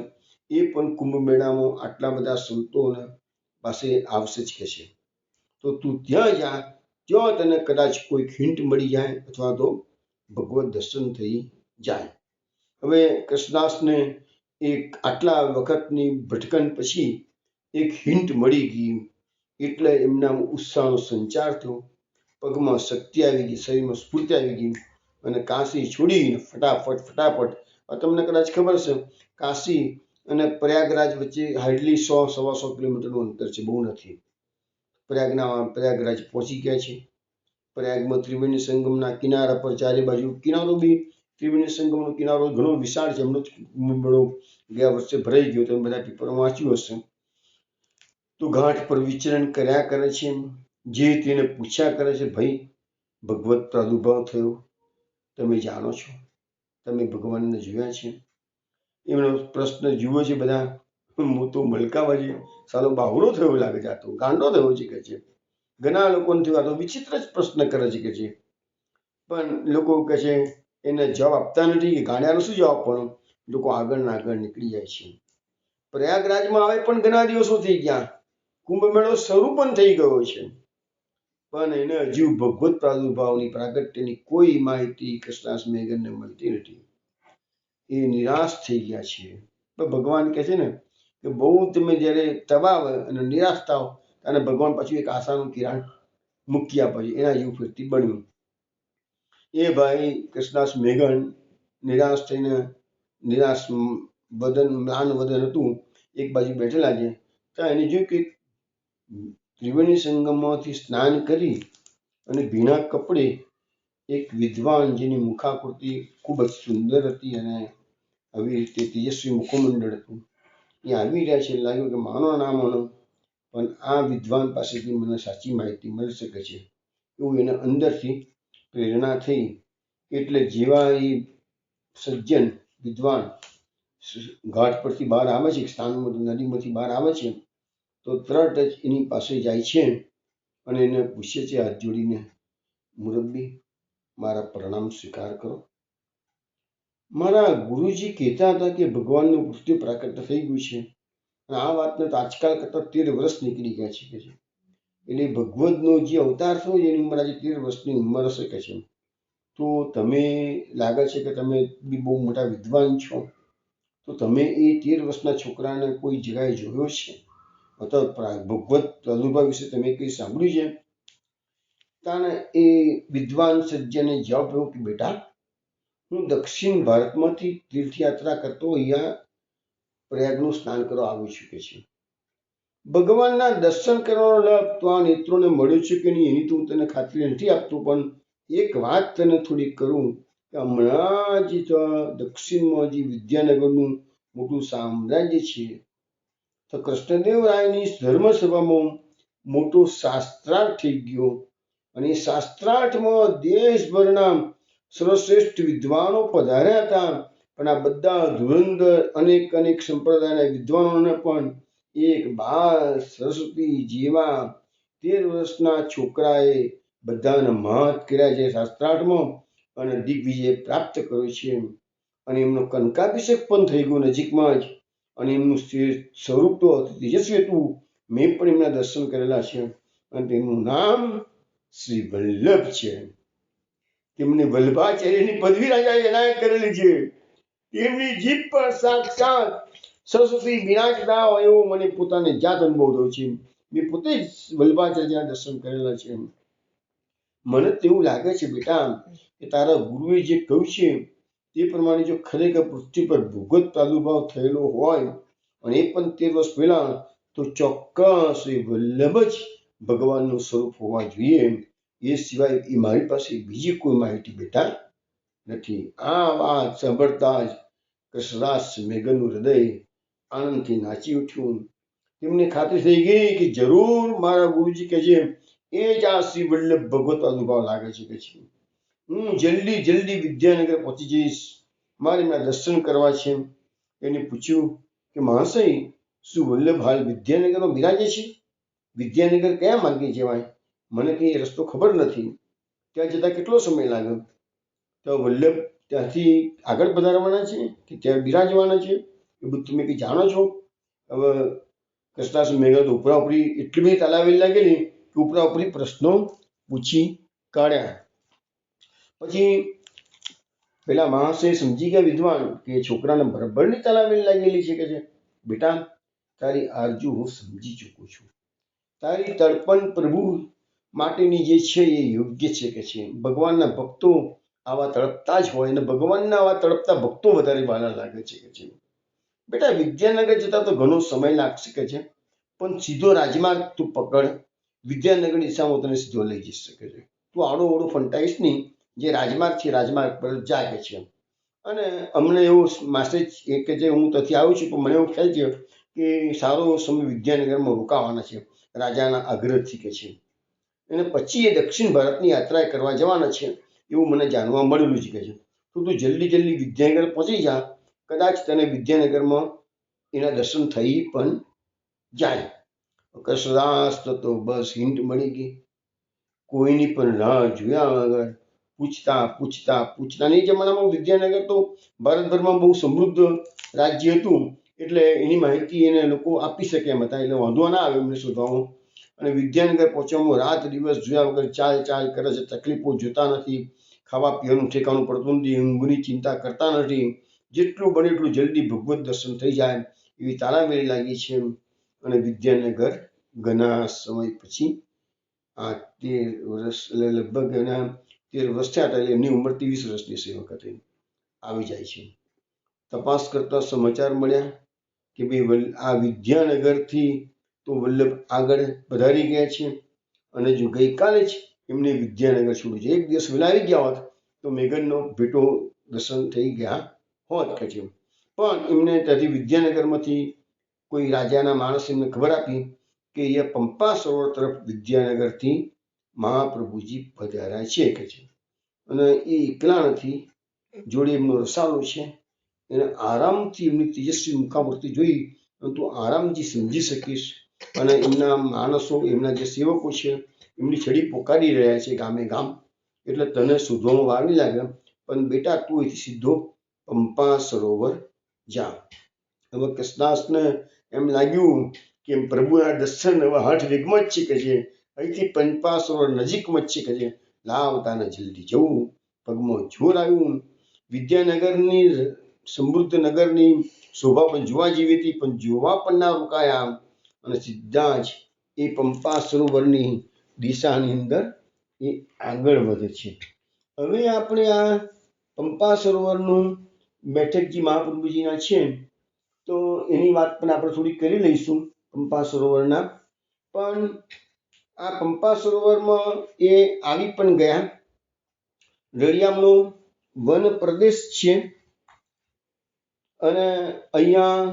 એ પણ કુંભ મેળામાં આટલા બધા સંતોને પાસે આવશે જ કે છે. તો તું ત્યાં જા, ત્યાં તને કદાચ કોઈક હિન્ટ મળી જાય અથવા તો ભગવત દર્શન થઈ જાય. હવે કૃષ્ણદાસને એક આટલા વખતની ભટકણ પછી એક હિન્ટ મળી ગઈ, એટલે એમના ઉત્સાહનો સંચાર થયો, પગમાં શક્તિ આવી ગઈ, શરીરમાં સ્ફૂર્તિ આવી ગઈ, અને કાશી છોડીને ફટાફટ તમને કદાચ ખબર છે કાશી અને પ્રયાગરાજ વચ્ચે હાર્ડલી 100-125 કિલોમીટરનું અંતર છે, બહુ નથી. પ્રયાગરાજ પહોંચી ગયા છે. પ્રયાગમાં ત્રિવેણી સંગમના કિનારા પર ચારે બાજુ કિનારો બી, ત્રિવેણી સંગમનો કિનારો ઘણો વિશાળ છે. એમનો મેળો ગયા વર્ષે ભરાઈ ગયો, તમે બધા પેપરમાં વાંચ્યું હશે. તો ઘાટ પર વિચરણ કર્યા કરે છે, જે તેને પૂછ્યા કરે છે, ભાઈ ભગવત પ્રાદુર્ભાવ થયો, તમે જાણો છો, તમે ભગવાનને જોયા છે? એમનો પ્રશ્ન જુઓ છે બધા, હું તો મલકાવા છે, સાલો બાવળો થયો લાગે છે, આ તો ગાંડો થયો છે કે છે. ઘણા લોકોને થયું, આ તો વિચિત્ર જ પ્રશ્ન કરે છે કે છે. પણ લોકો કહે છે એને જવાબ આપતા નથી, કે ગાંડાનો શું જવાબ પણ, લોકો આગળ નીકળી જાય છે. પ્રયાગરાજમાં આવે પણ ઘણા દિવસો થઈ ગયા, કુંભ મેળો શરૂ પણ થઈ ગયો છે, પણ એને હજુ ભગવત પ્રાદુર્ભાવની પ્રાગટ્યની કોઈ માહિતી કૃષ્ણદાસ મેઘનને મળતી નથી. એ નિરાશ થઈ ગયા છે. તો ભગવાન કહે છે ને કે બહુ તમે જ્યારે તબાવ અને નિરાશ થાવ, અને ભગવાન પાછું એક આશાનું કિરણ મૂકી આપે છે, એના જેવું ફરીથી બન્યું. એ ભાઈ કૃષ્ણદાસ મેઘન નિરાશ થઈને, નિરાશ મ્લાન વદન હતું, એક બાજુ બેઠેલા છે. ત્યાં એને જોયું કે ત્રિવેણી સંગમમાંથી સ્નાન કરી અને ભીના કપડે એક વિદ્વાન જેની મુખાકૃતિ ખૂબ જ સુંદર હતી અને આવી રીતે તેજસ્વી મુખમંડળ હતું, એ આવી રહ્યા છે. લાગ્યું કે માનો ના માનો, પણ આ વિદ્વાન પાસેથી મને સાચી માહિતી મળી શકે છે, એવું એને અંદરથી પ્રેરણા થઈ. એટલે જેવા એ સજ્જન વિદ્વાન ઘાટ પરથી બહાર આવે છે, સ્નાનમાં નદીમાંથી બહાર આવે છે, તો તરત જ એની પાસે જાય છે અને એને પૂછે છે હાથ જોડીને, મુરબ્બી મારા પ્રણામ સ્વીકાર કરો. મારા ગુરુજી કહેતા હતા કે ભગવાનનું મૃત્યુ પ્રાકટ્ય થઈ ગયું છે, અને આ વાતને તો આજકાલ કરતા 13 વર્ષ નીકળી ગયા છે. એટલે ભગવદનો જે અવતાર થયો એની ઉંમર આજે 13 વર્ષની ઉંમર હશે કે છે. તો તમે લાગે છે કે તમે બી બહુ મોટા વિદ્વાન છો, તો તમે એ 13 વર્ષના છોકરાને કોઈ જગ્યાએ જોયો છે અથવા ભગવત પ્રાદુર્ભાવ વિશે તમે કંઈ સાંભળ્યું છે? તાને એ વિદ્વાન સજ્જને જવાબ આપ્યો કે બેટા, હું દક્ષિણ ભારતમાંથી તીર્થયાત્રા કરતો અહીંયા પ્રયાગનું સ્નાન કરવા આવી છું કે છે. ભગવાનના દર્શન કરવાનો લાભ તો આ નેત્રોને મળ્યો છે કે નહીં એની તો હું તને ખાતરી નથી આપતો, પણ એક વાત તને થોડી કરું કે હમણાં જ દક્ષિણમાં જે વિદ્યાનગરનું મોટું સામ્રાજ્ય છે, તો કૃષ્ણદેવરાયની ધર્મસભામાં મોટો શાસ્ત્રાર્થ થઈ ગયો અને શાસ્ત્રાર્થમાં દેશભરના સર્વશ્રેષ્ઠ વિદ્વાનો પધાર્યા હતા. પણ આ બધા ધુરંધર અનેક સંપ્રદાયના વિદ્વાનોને પણ એક બાળ સરસ્વતી જેવા 13 વર્ષના છોકરાએ બધાને મહત કર્યા છે શાસ્ત્રાર્થમાં અને દિગ્વિજય પ્રાપ્ત કર્યો છે. અને એમનો કનકાભિષેક પણ થઈ ગયો નજીકમાં જ. અને એમનું સ્વરૂપ તો તેજસ્વી હતું. મેં પણ એમના દર્શન કરેલા છે અને તેમનું નામ શ્રી વલ્લભ છે. તેમને વલ્લભાચાર્યની પદવી રાજાએ એનાયત કરેલી છે. તેમની જીભ પર સાક્ષાત સરસ્વતી બિરાજતા હોય એવો મને પોતાને જાત અનુભવ થયો છે. મેં પોતે જ વલ્લભાચાર્યના દર્શન કરેલા છે. મને તેવું લાગે છે બેટા કે તારા ગુરુએ જે કહ્યું છે તે પ્રમાણે જો ખરેખર પૃથ્વી પર ભગવત પ્રાદુર્ભાવ થયેલો હોય અને એ પણ 13 વર્ષ પહેલા, તો ચોક્કસ એ વલ્લભ જ ભગવાનનું સ્વરૂપ હોવા જોઈએ. એ સિવાય એ મારી પાસે બીજી કોઈ માહિતી બેટા નથી. આ વાત સાંભળતા જ કૃષ્ણદાસ મેઘનનું હૃદય આનંદથી નાચી ઉઠ્યું. તેમને ખાતરી થઈ ગઈ કે જરૂર મારા ગુરુજી કે છે એ જ આ શ્રી વલ્લભ ભગવત પ્રાદુર્ભાવ લાગે છે કે છે. હું જલ્દી વિદ્યાનગર પહોંચી જઈશ, મારે એમના દર્શન કરવા છે. એને પૂછ્યું કે મહાશય, શું વલ્લભ હાલ વિદ્યાનગરમાં બિરાજે છે? વિદ્યાનગર કયા માર્ગે જવાય? મને કંઈ રસ્તો ખબર નથી. ત્યાં જતાં કેટલો સમય લાગે? તો વલ્લભ ત્યાંથી આગળ પધારવાના છે કે ત્યાં બિરાજવાના છે એ બધું તમે કંઈ જાણો છો? હવે કૃષ્ણદાસ મેઘા તો ઉપરી એટલી બધી તાલાવેલી લાગેલી કે ઉપરી પ્રશ્નો પૂછી કાઢ્યા. પછી પેલા મહાશય સમજી ગયા વિદ્વાન કે છોકરાને બરાબરની તાલાવેલી લાગેલી છે કે છે. બેટા, તારી આરજુ હું સમજી ચૂકું છું. તારી તડપણ પ્રભુ માટેની જે છે એ યોગ્ય છે કે છે. ભગવાનના ભક્તો આવા તડપતા જ હોય અને ભગવાનના આવા તડપતા ભક્તો વધારે વાલા લાગે છે કે છે. બેટા, વિદ્યાનગર જતા તો ઘણો સમય લાગશે કે છે, પણ સીધો રાજમાર્ગ તું પકડ, વિદ્યાનગર દિશામાં તને સીધો લઈ જઈ શકે છે. તું આડો ફંટાઈશ નહીં, જે રાજમાર્ગ છે રાજમાર્ગ પર જાય છે. અને અમને એવું મેસેજ કે જે હું ત્યાંથી આવ્યો છું, પણ મને એવું ખ્યાલ છે કે સારો સમય વિદ્યાનગરમાં રોકાવાના છે રાજાના આગ્રહથી કે છે. અને પછી એ દક્ષિણ ભારતની યાત્રા કરવા જવાના છે એવું મને જાણવા મળેલું છે કે છે. તો તું જલ્દી વિદ્યાનગર પહોંચી જા, કદાચ તને વિદ્યાનગરમાં એના દર્શન થઈ પણ જાય. કૃષ્ણદાસ તો બસ હિંટ મળી ગઈ. કોઈની પણ રાહ જોયા વગર પૂછતા. એ જમાનામાં વિદ્યાનગર તો ભારતભરમાં બહુ સમૃદ્ધ રાજ્ય હતું, એટલે એની માહિતી એને લોકો આપી શકે એમ હતા, એટલે વાંધો ના આવે એમને શોધવામાં. અને વિદ્યાનગર પહોંચવામાં રાત દિવસ જોયા વગર ચાલ કરે છે. તકલીફો જોતા નથી, ખાવા પીવાનું ઠેકાણું પડતું નથી, ઊંઘની ચિંતા કરતા નથી. જેટલું બને એટલું જલ્દી ભગવત દર્શન થઈ જાય એવી તાલાવેલી લાગી છે. અને વિદ્યાનગર ઘણા સમય પછી આ 13 વર્ષ એટલે લગભગ એના 13 વર્ષ થયા હતા, એટલે એમની ઉંમર 23 વર્ષની છે એ વખતે આવી જાય છે. તપાસ કરતા સમાચાર મળ્યા કે ભાઈ આ વિદ્યાનગરથી તો વલ્લભ આગળ પધારી ગયા છે અને જો ગઈકાલે જ એમને વિદ્યાનગર છોડ્યું છે. એક દિવસ વહેલા આવી ગયા હોત તો મેઘનનો ભેટો દર્શન થઈ ગયા હોત કે છે. પણ એમને ત્યાંથી વિદ્યાનગરમાંથી કોઈ રાજાના માણસ એમને ખબર આપી કે એ પંપા સરોવર તરફ વિદ્યાનગરથી મહાપ્રભુજી પધાર્યા છે કે છે. અને એ એકલા નથી, જોડે એમનો રસાલો છે. એને આરામથી એમની તેજસ્વી મુખામૂર્તિ જોઈ તું આરામથી સમજી શકીશ. અને એમના માણસો, એમના જે સેવકો છે એમની છડી પોકારી રહ્યા છે ગામે ગામ, એટલે તને શોધવામાં વાર નહીં લાગે. પણ બેટા, તું અહીંથી સીધો પંપા સરોવર જા. હવે કૃષ્ણદાસને એમ લાગ્યું કે પ્રભુના દર્શન હવે હાથ વેગમાં જ છે કે છે. અહીંથી પંપા સરોવર નજીકમાં જ છે કે છે. લાવતાને જલ્દી જવું, પગમાં જોર આવ્યું. વિદ્યાનગરની સમૃદ્ધ નગરની શોભા પણ જોવા જેવી હતી, પણ જોવા પણ ના રોકાયા અને સીધા જ એ પંપા સરોવરની દિશાની અંદર એ આગળ વધે છે. હવે આપણે આ પંપા સરોવરનું બેઠકજી મહાપ્રભુજીના છે, તો એની વાત પણ આપણે થોડી કરી લઈશું પંપા સરોવરના. પણ આ પંપા સરોવરમાં એ આવી પણ ગયા. રળિયામણો વન પ્રદેશ છે અને અહીંયા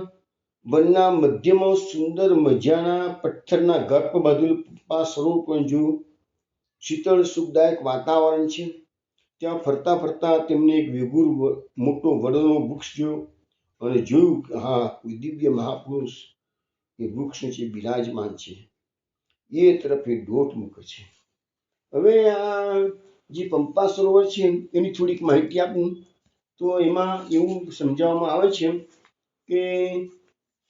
વનના મધ્યમાં સુંદર મજાના પથ્થરના ઘર પર બાંધેલું પંપા સરોવર પણ જોયું. શીતળ સુખદાયક વાતાવરણ છે. ત્યાં ફરતા ફરતા તેમને એક વેગુર મોટો વડનો વૃક્ષ જોયો અને જોયું કે હા, કોઈ દિવ્ય મહાપુરુષ એ વૃક્ષ નીચે બિરાજમાન છે. એ તરફ એ દોટ મૂકે છે. હવે આ જે પંપા સરોવર છે એની થોડીક માહિતી આપું તો એમાં એવું સમજાવવામાં આવે છે કે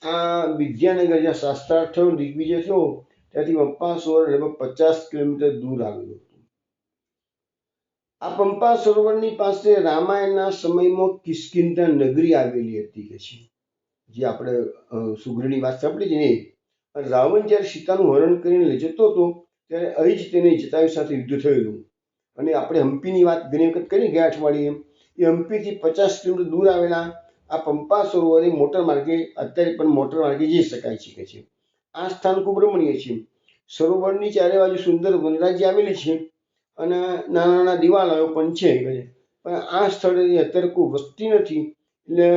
આ વિદ્યાનગર જ્યાં શાસ્ત્રાર્થ થયો, દિગ્વિજય થયો, ત્યાંથી પંપા સરોવર લગભગ 50 કિલોમીટર દૂર આવેલું હતું. આ પંપા સરોવરની પાસે રામાયણના સમયમાં કિષ્કિંધા નગરી આવેલી હતી કે છે, જે આપણે સુગ્રીની વાત સાંભળી છે ને. રાવણ જ્યારે સીતાનું હરણ કરીને લઈ જતો હતો ત્યારે અહીં જ તેને જટાયુ સાથે યુદ્ધ થયેલું. અને આપણે હમ્પીની વાત ઘણી વખત કરી ગયા અઠવાડિયે, એ હમ્પીથી 50 કિલોમીટર દૂર આવેલા આ પંપા સરોવરે મોટર માર્ગે અત્યારે પણ મોટર માર્ગે જઈ શકાય છે કે છે. આ સ્થાન ખૂબ રમણીય છે. સરોવરની ચારે બાજુ સુંદર વનરાજી આવેલી છે અને નાના નાના દિવાલયો પણ છે. પણ આ સ્થળે અત્યારે કોઈ વસ્તી નથી, એટલે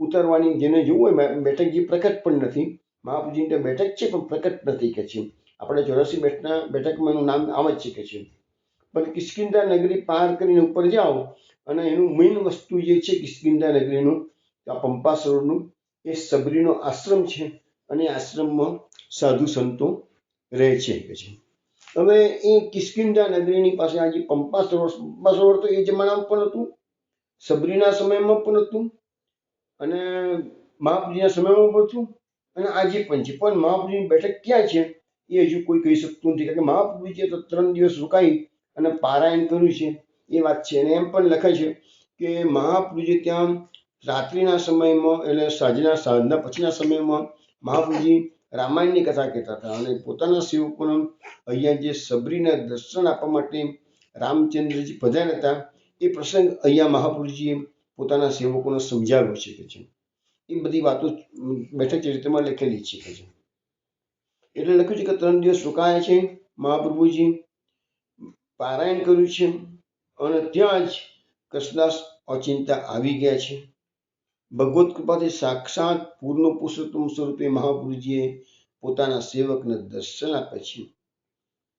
ઉતરવાની જેને જોવું હોય બેઠક જે પ્રકટ પણ નથી. મહાપ્રભુજીની તો બેઠક છે પણ પ્રકટ નથી કે છે. આપણે 84 બેઠકમાં એનું નામ આવે જ છે કે છે. પણ કિષ્કિંધા નગરી પાર કરીને ઉપર જાઓ અને એનું મેઇન વસ્તુ જે છે કિષ્કિંધા નગરીનું, આ પંપા સરોવરનું, એ સબરીનો આશ્રમ છે અને આશ્રમમાં સાધુ સંતો રહે છે કે છે. હવે એ કિષ્કિંધા નગરીની પાસે આ જે પંપા સરોવર તો એ જમાનામાં પણ હતું, સબરીના સમયમાં પણ હતું અને મહાપ્રભુજીના સમયમાં પણ હતું અને આજે પણ છે. પણ મહાપ્રભુજીની બેઠક ક્યાં છે એ હજુ કોઈ કહી શકતું નથી, કારણ કે મહાપ્રભુજીએ તો 3 દિવસ રોકાઈ અને પારાયણ કર્યું છે એ વાત છે. અને એમ પણ લખે છે કે મહાપ્રભુજી ત્યાં રાત્રિના સમયમાં, એટલે સાંજના પછીના સમયમાં મહાપ્રભુજી રામાયણની કથા કહેતા હતા અને પોતાના સેવકોને અહીંયા જે સબરીના દર્શન આપવા માટે રામચંદ્રજી પધાર્યા હતા એ પ્રસંગ અહીંયા મહાપ્રભુજીએ પોતાના સેવકોને સમજાવ્યો છે કે છે. એ બધી વાતો બેઠક ચરિત્રમાં લખેલી છે કે છે. એટલે લખ્યું છે કે 3 દિવસ રોકાયા છે મહાપ્રભુજી, પારાયણ કર્યું છે અને ત્યાં જ કૃષ્ણદાસ અચિંતા આવી ગયા છે. ભગવત કૃપાથી સાક્ષાત પૂર્ણ પુરુષોત્તમ સ્વરૂપે મહાપુરુષજીએ પોતાના સેવકને દર્શન આપે છે.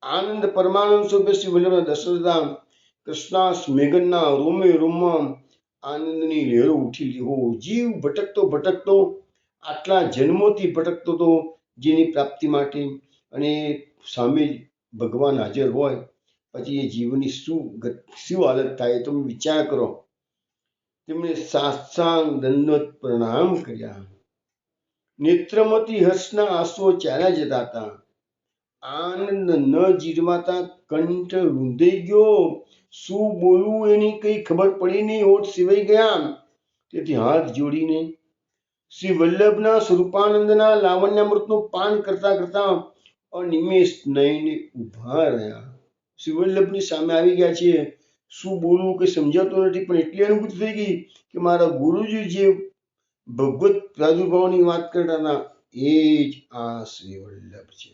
આનંદ પરમાનંદ સ્વરૂપે શ્રી વલ્લભના દર્શન થતા કૃષ્ણાસ મેઘનના રોમે રોમમાં આનંદની લહેરો ઉઠી. હો, જીવ ભટકતો ભટકતો આટલા જન્મોથી ભટકતો હતો જેની પ્રાપ્તિ માટે, અને સામે ભગવાન હાજર હોય પછી એ જીવની શું હાલત થાય તમે વિચાર કરો. તેમણે સાષ્ટાંગ દંડવત પ્રણામ કર્યા. નેત્રમાંથી હર્ષના આંસુઓ ચાલ્યા જતા હતા. આનંદ ન જીરવાતા કંઠ રૂંધાઈ ગયો. શું બોલવું એની કઈ ખબર પડી નહીં, હોઠ સિવાઈ ગયા. તેથી હાથ જોડીને શ્રી વલ્લભના સ્વરૂપાનંદના લાવણ્યામૃતનું પાન કરતા કરતા અનિમેષ નયને ઉભા રહ્યા. શ્રી વલ્લભની સામે આવી ગયા છે. શું બોલવું કઈ સમજાતું નથી, પણ એટલી અનુભૂતિ થઈ ગઈ કે મારા ગુરુજી જે ભગવત પ્રાદુર્ભાવની વાત કરતા હતા એ જ આ શ્રી વલ્લભ છે.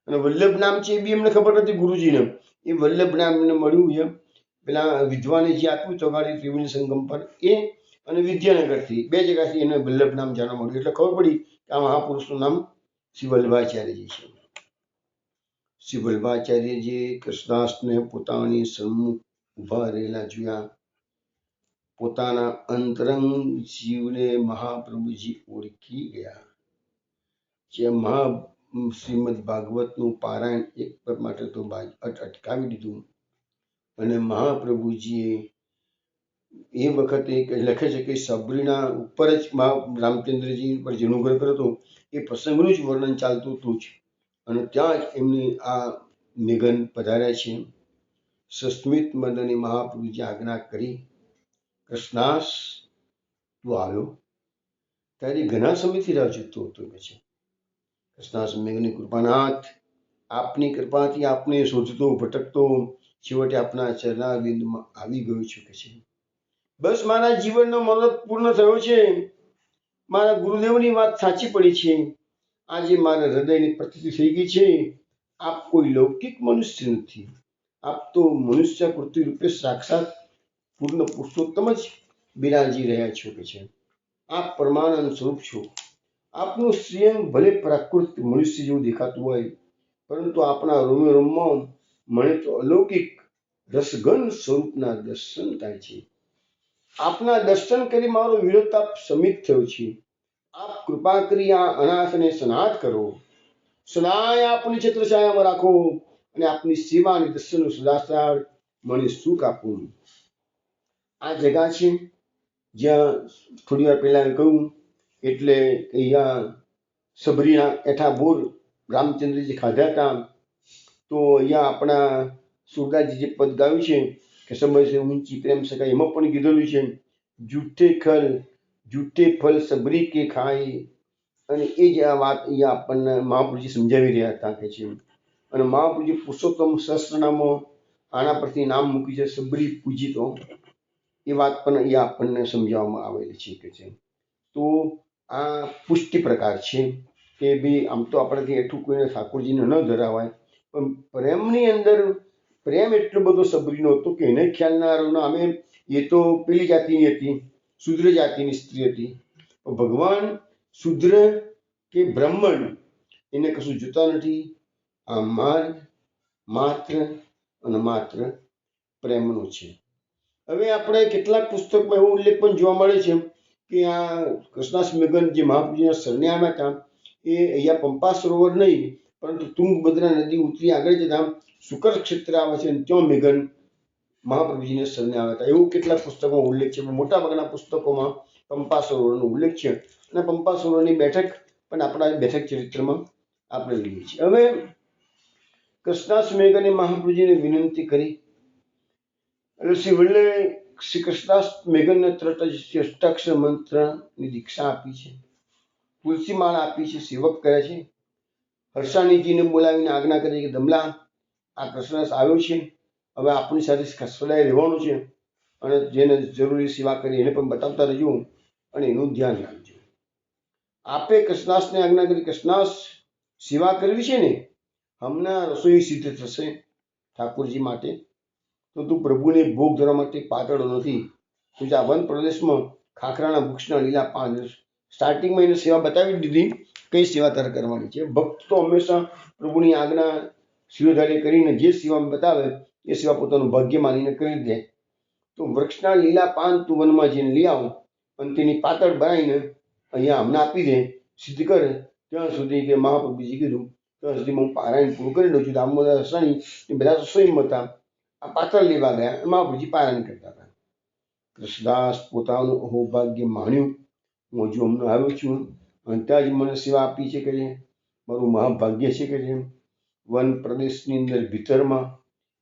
અને વલ્લભ નામ છે એ બી એમને ખબર નથી ગુરુજીને. એ વલ્લભ નામ એમને મળ્યું છે પેલા વિદ્વાને જે આપ્યું તો ગાડી ત્રિવેણી સંગમ પર, એ અને વિદ્યાનગરથી 2 જગ્યાથી એને વલ્લભ નામ જાણવા મળ્યું. એટલે ખબર પડી કે આ મહાપુરુષનું નામ શ્રી વલ્લભાચાર્યજી છે. શ્રી વલ્લભાચાર્યજીએ કૃષ્ણદાસને પોતાની સન્મુખ ઉભા રહેલા જોયા. પોતાના અંતરંગ જીવને મહાપ્રભુજી ઓળખી ગયા. જે શ્રીમદ ભાગવતનું પારાયણ એક પદ માટે તો અટકાવી દીધું અને મહાપ્રભુજીએ એ વખતે લખે છે કે સબરીના ઉપર જ રામચંદ્રજી પર જેનું ઘર કર્યો હતો એ પ્રસંગનું જ વર્ણન ચાલતું હતું જ. અને ત્યાં જ એમની આ મેઘન પધાર્યા છે. સસ્મિત મંદને મહાપ્રભુજી આજ્ઞા કરી, કૃષ્ણાસ તું આવ્યો, ત્યારે ઘણા સમયથી રાહ જોતો હતો કે છે. કૃષ્ણાસ મેઘની કૃપાનાથ, આપની કૃપાથી આપને શોધતો ભટકતો છેવટે આપના ચરણારવિંદમાં આવી ગયો છું કે છે. બસ મારા જીવનનો મતલબ પૂર્ણ થયો છે. મારા ગુરુદેવની વાત સાચી પડી છે. આજે મારા હૃદયની પ્રતીતિ થઈ ગઈ છે. આપ કોઈ લૌકિક મનુષ્ય નથી. આપ તો મનુષ્ય કૃતિ રૂપે સાક્ષાત પૂર્ણ પુરુષોત્તમ જ બિરાજી રહ્યા છો કે છે. આપ પરમાનંદ સ્વરૂપ છો. આપનું શ્રીઅંગ ભલે પ્રાકૃત મનુષ્ય જેવું દેખાતું હોય, પરંતુ આપણા રોમે રોમમાં મને તો અલૌકિક રસઘન સ્વરૂપના દર્શન થાય છે. આપના દર્શન કરી મારો વિરોધતાપ સમિત થયો છે. આપ કૃપા કરી આ અનાથને સનાથ કરો. સદાય આપની છત્રછાયામાં રાખો અને આપની સેવા અને દર્શનનું સદાચાર મને સુખ આપવું. આ જગા છે જ્યાં થોડી વાર પહેલા કહ્યું એટલે અહીંયા સબરીના એઠા બોર રામચંદ્રજી ખાધા હતા. તો અહીંયા આપણા સુરદાસજી જે પદ ગાયું છે કે સમય છે ઊંચી પ્રેમ શકાય, એમાં પણ કીધેલું છે જૂઠે ફલ સબરી કે ખાય. અને એ જ આ વાત અહીંયા આપણને મહાપુરુષજી સમજાવી રહ્યા હતા કે છે. અને મહાપુરુષજી પુરુષોત્તમ સહસ્ત્રનામો આના પરથી નામ મૂક્યું છે સબરી પૂજિતો. એ વાત પણ અહીંયા આપણને સમજાવવામાં આવેલી છે કે છે. તો આ પુષ્ટિ પ્રકાર છે કે ભાઈ આમ તો આપણાથી એટલું કોઈને ઠાકોરજીને ન ધરાવાય, પણ પ્રેમની અંદર પ્રેમ એટલો બધો સબરીનો હતો કે એને ખ્યાલ ના રહ્યો. અમે એ તો પેલી જાતિની હતી, શુદ્ર જાતિની સ્ત્રી હતી. ભગવાન શુદ્ર કે બ્રાહ્મણ એને કશું જોતા નથી. આ માર્ગ માત્ર અને માત્ર પ્રેમનો છે. હવે આપણે કેટલાક પુસ્તકમાં એવો ઉલ્લેખ પણ જોવા મળે છે કે આ કૃષ્ણાસ મેઘન જે મહાપ્રભુજીના શરણે આવ્યા હતા એ અહીંયા પંપા સરોવર નહીં, પરંતુ તુંગભદ્રા નદી ઉતરી આગળ જતા શુકર ક્ષેત્ર આવે છે અને ત્યાં મેઘન મહાપ્રભુજીને શરણે આવ્યા હતા. એવું કેટલાક પુસ્તકોમાં ઉલ્લેખ છે. મોટા ભાગના પુસ્તકોમાં પંપા સરોવરનો ઉલ્લેખ છે અને પંપા સરોવરની બેઠક પણ આપણા બેઠક ચરિત્રમાં આપણે લઈએ છીએ. હવે કૃષ્ણાસ મેઘને મહાપ્રભુજીને વિનંતી કરી એટલે શ્રી વલ્લભે શ્રી કૃષ્ણાસ મેઘનને તરત જ અષ્ટાક્ષર મંત્રની દીક્ષા આપી છે, તુલસી માળા આપી છે, સેવક કરે છે. હર્ષાણીજીને બોલાવીને આજ્ઞા કરી કે દમલા આ કૃષ્ણાસ આવ્યો છે, હવે આપણી સાથે સદાય રહેવાનું છે અને જેને જરૂરી સેવા કરી એને પણ બતાવતા રહેજો અને એનું ધ્યાન રાખજો. આપે કૃષ્ણાસને આજ્ઞા કરી, કૃષ્ણાસ સેવા કરવી છે ને, હમણાં રસોઈ સિદ્ધ થશે ઠાકોરજી માટે, તો તું પ્રભુને ભોગ ધરવા માટે પાતળો નથી. તું આ વન પ્રદેશમાં ખાખરાના વૃક્ષના લીલા પાન, સ્ટાર્ટિંગમાં એને સેવા બતાવી દીધી કઈ સેવા તારે કરવાની છે. ભક્ત તો હંમેશા પ્રભુની આજ્ઞા શિરોધાર્ય કરીને જે સેવા બતાવે એ સેવા પોતાનું ભાગ્ય માનીને કરી દે. તો વૃક્ષના લીલા પાન તું વનમાં જઈને લઈ આવ અને તેની પાતળ બનાવીને અહીંયા હમણાં આપી દે, સિદ્ધ કર. ત્યાં સુધી કે મહાપ્રભુજી કીધું ત્યાં સુધી હું પારાયણ પૂરું કરી દઉં છું. દામોદર હસાણી એ બધા રસોઈમાં હતા, આ પાતળ લેવા ગયા, મહાપ્રભુજી પારાયણ કરતા હતા. કૃષ્ણદાસ પોતાનું અહોભાગ્ય માન્યું, હું હજુ હમણાં આવ્યો છું અને ત્યાં જ મને સેવા આપી છે કે મારું મહાભાગ્ય છે કે વન પ્રદેશની અંદર ભીતરમાં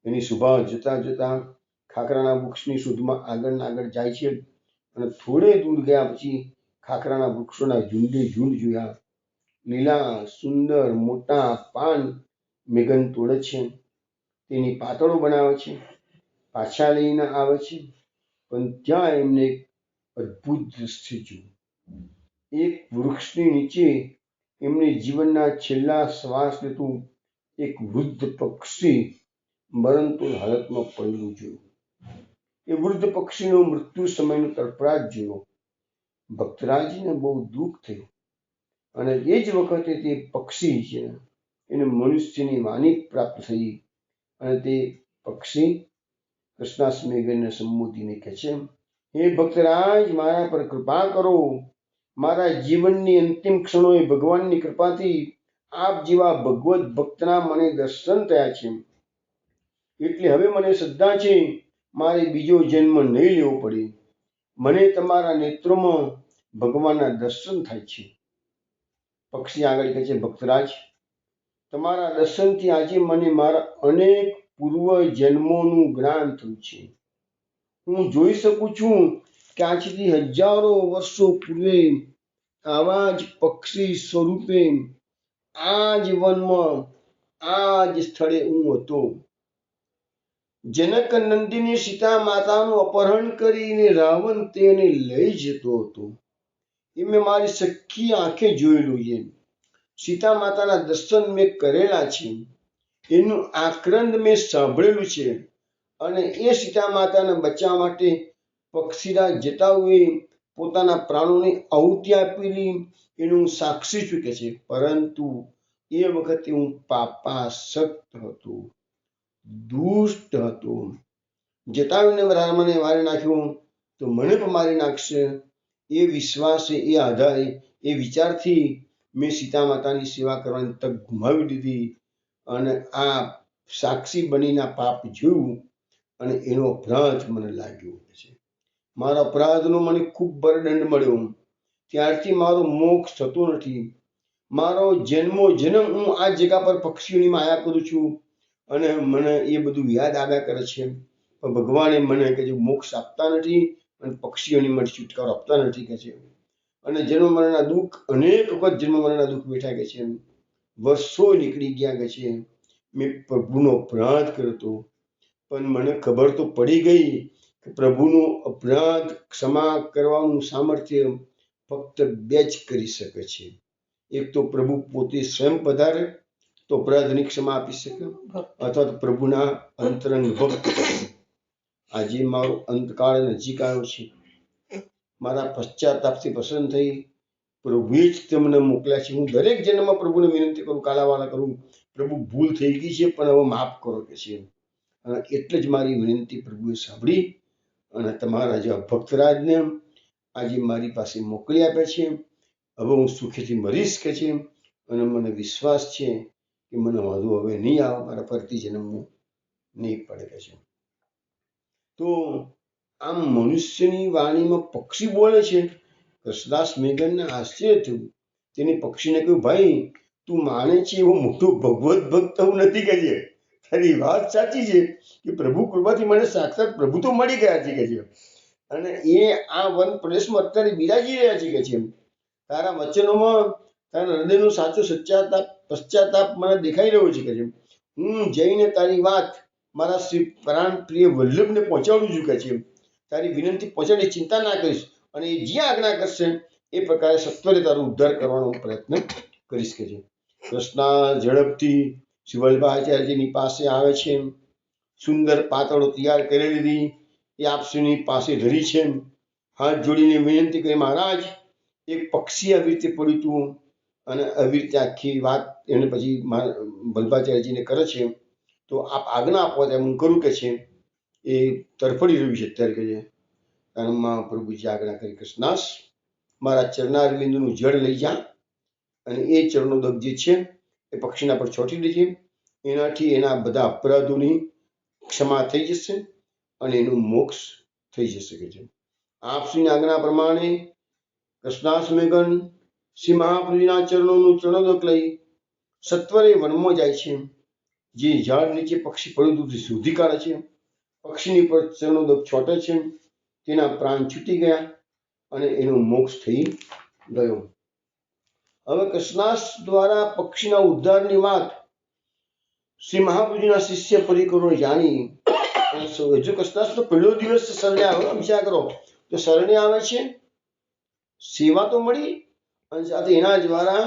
એની શુભા જતા જતા ખાખરાના વૃક્ષની શોધમાં આગળ આગળ જાય છે અને થોડે દૂર ગયા પછી ખાખરાના વૃક્ષોના ઝુંડે ઝુંડ જોયા. લીલા સુંદર મોટા પાન મેઘન તોડે છે, તેની પાતળો બનાવે છે, પાછા લઈને આવે છે. પણ ત્યાં એમને એક અદ્ભુત દ્રશ્ય જોયું. એક વૃક્ષની નીચે એમને જીવનના છેલ્લા શ્વાસ લેતું એક વૃદ્ધ પક્ષી મરણતુલ હાલતમાં પડેલું જોયું. એ વૃદ્ધ પક્ષીનો મૃત્યુ સમયનો તડપડાટ જોયો. ભક્તરાજને બહુ દુઃખ થયું અને એ જ વખતે તે પક્ષી છે એને મનુષ્યની વાણી પ્રાપ્ત થઈ અને તે પક્ષી કૃષ્ણાસ મેઘને સંબોધીને કહે છે, હે ભક્તરાજ, મારા પર કૃપા કરો. મારા જીવનની અંતિમ ક્ષણોએ ભગવાનની કૃપાથી આપ જેવા ભગવત ભક્તના મને દર્શન થયા છે. એટલે હવે મને શ્રદ્ધા છે મારે બીજો જન્મ નહીં લેવો પડે. મને તમારા નેત્રોમાં ભગવાનના દર્શન થાય છે. પક્ષી આગળ કહે છે, ભક્તરાજ, તમારા દર્શનથી આજે મને મારા અનેક પૂર્વ જન્મોનું જ્ઞાન થયું છે. હું જોઈ શકું છું કે આજથી હજારો વર્ષો પૂર્વે આવા જ પક્ષી સ્વરૂપે આ જ વનમાં આ જ સ્થળે હું હતો. જનક નંદિની સીતા માતાનું અપહરણ કરીને રાવણ તેને લઈ જતો હતો. એ મેં મારી સખી આંખે જોયેલું છે. સીતા માતાના દર્શન મેં કરેલા છે. એનું આક્રંદ મેં સાંભળેલું છે. અને એ સીતા માતાને બચાવવા માટે પક્ષીરાજ જટાયુએ પોતાના પ્રાણોની આહુતિ આપેલી એનું સાક્ષી છું કે છે. પરંતુ એ વખતે હું પાપાસક્ત હતો, દુષ્ટ હતો. જટાયુને મને મારી નાખ્યો તો મને પણ મારી નાખશે એ વિશ્વાસે, એ આધારે, એ વિચારથી મેં સીતા માતાની સેવા કરવાની તક ગુમાવી દીધી અને આ સાક્ષી બનીને પાપ જોયું અને એનો અપરાધ મને લાગ્યો છે. મારા અપરાધનો મને ખૂબ બરદંડ મળ્યો. ત્યારથી મારો મોક્ષ થતો નથી. મારો જન્મ હું આ જગ્યા પર પક્ષીઓની માયા કરું છું અને મને એ બધું યાદ આવ્યા કરે છે. પણ ભગવાને મને કે જે મોક્ષ આપતા નથી અને પક્ષીઓની મને છુટકારો આપતા નથી કે છે. અને જન્મ મરણના દુઃખ, અનેક વખત જન્મ મરણના દુઃખ બેઠા કે છે. વર્ષો નીકળી ગયા કે છે. મેં પ્રભુનો અપરાધ કર્યો હતો, પણ મને ખબર તો પડી ગઈ કે પ્રભુનો અપરાધ ક્ષમા કરવાનું સામર્થ્ય ફક્ત બે જ કરી શકે છે. એક તો પ્રભુ પોતે સ્વયં પધારે તો અપરાધની ક્ષમા આપી શકે, અથવા તો પ્રભુના અંતરંગ ભક્ત. આજે મારો અંતકાળ નજીક આવ્યો છે. મારા પશ્ચાતાપથી પ્રસન્ન થઈ પ્રભુએ જ તમને મોકલ્યા છે. હું દરેક જન્મમાં પ્રભુને વિનંતી કરું, કાલાવાલા કરું, પ્રભુ ભૂલ થઈ ગઈ છે પણ હવે માફ કરો કે છે. અને એટલે જ મારી વિનંતી પ્રભુએ સાંભળી અને તમારા જેવા ભક્તરાજને આજે મારી પાસે મોકલી આપ્યા છે. હવે હું સુખેથી મરીશ કે છે. અને મને વિશ્વાસ છે કે મને વાંધો હવે નહીં આવે, મારા ફરતી જન્મવું નહીં પડે કે છે. તો આમ મનુષ્યની વાણીમાં પક્ષી બોલે છે. કૃષ્ણદાસ મેઘનને આશ્ચર્ય થયું. તેની પક્ષીને કહ્યું, ભાઈ તું માને છે એવો મોટો ભગવત ભક્ત હું નથી કે છે. તારી વાત સાચી છે કે પ્રભુ કૃપાથી મને સાક્ષાત પ્રભુ તો મળી ગયા છે કે છે. અને એ આ વન પ્રદેશમાં અત્યારે બિરાજી રહ્યા છે કે છે. તારા વચનોમાં તારા હૃદયનો સાચો પશ્ચાતાપ મને દેખાઈ રહ્યો છે કે છે. હું જઈને તારી વાત મારા શ્રી પ્રાણ પ્રિય વલ્લભને પહોંચાડું છું કે છે. તારી વિનંતી પહોંચાડી ચિંતા ના કરીશ અને એ જે આજ્ઞા કરશે એ પ્રકારે સત્વરે તારો ઉદ્ધાર કરવાનો પ્રયત્ન કરીશ કે છે. કૃષ્ણ ઝડપથી શ્રી વલ્લભાચાર્યજીની પાસે આવે છે. સુંદર પાતળો તૈયાર કરી લીધી એ આપશ્રીની પાસે ધરી છે. હાથ જોડીને વિનંતી કરી, મહારાજ એક પક્ષી આવી રીતે પડ્યું હતું અને આવી રીતે આખી વાત એને પછી વલ્લભાચાર્યજીને કરે છે. તો આપ આજ્ઞા આપો તેમ હું કરું કે છે. એ તરફડી રહ્યું છે અત્યારે કે છે. કાનમાં પ્રભુજી આજ્ઞા કરી, કૃષ્ણાસ મારા ચરણારવિંદનું જળ લઈ જા અને એ ચરણોદક જે છે એ પક્ષીના પર છોટી દેજે. એનાથી એના બધા અપરાધોની ક્ષમા થઈ જશે અને એનું મોક્ષ થઈ જશે કે છે. આપશ્રીની આજ્ઞા પ્રમાણે કૃષ્ણાસ મેઘન શ્રી મહાપ્રભુના ચરણોનું ચરણોદક લઈ સત્વરે વનમાં જાય છે. જે ઝાડ નીચે પક્ષી પડ્યું હતું તે શોધી કાઢે છે. પક્ષીની પર ચરણોદક છોટે છે. તેના પ્રાણ છૂટી ગયા અને એનો મોક્ષ થઈ ગયો. હવે કૃષ્ણાસ દ્વારા પક્ષીના ઉદ્ધારની વાત શ્રી મહાપ્રભુજીના શિષ્ય પરિકરોને જાણી. હજુ કૃષ્ણાસનો પહેલો દિવસ શરણે આવ્યો, વિચાર કરો તો શરણે આવે છે, સેવા તો મળી અને સાથે એના દ્વારા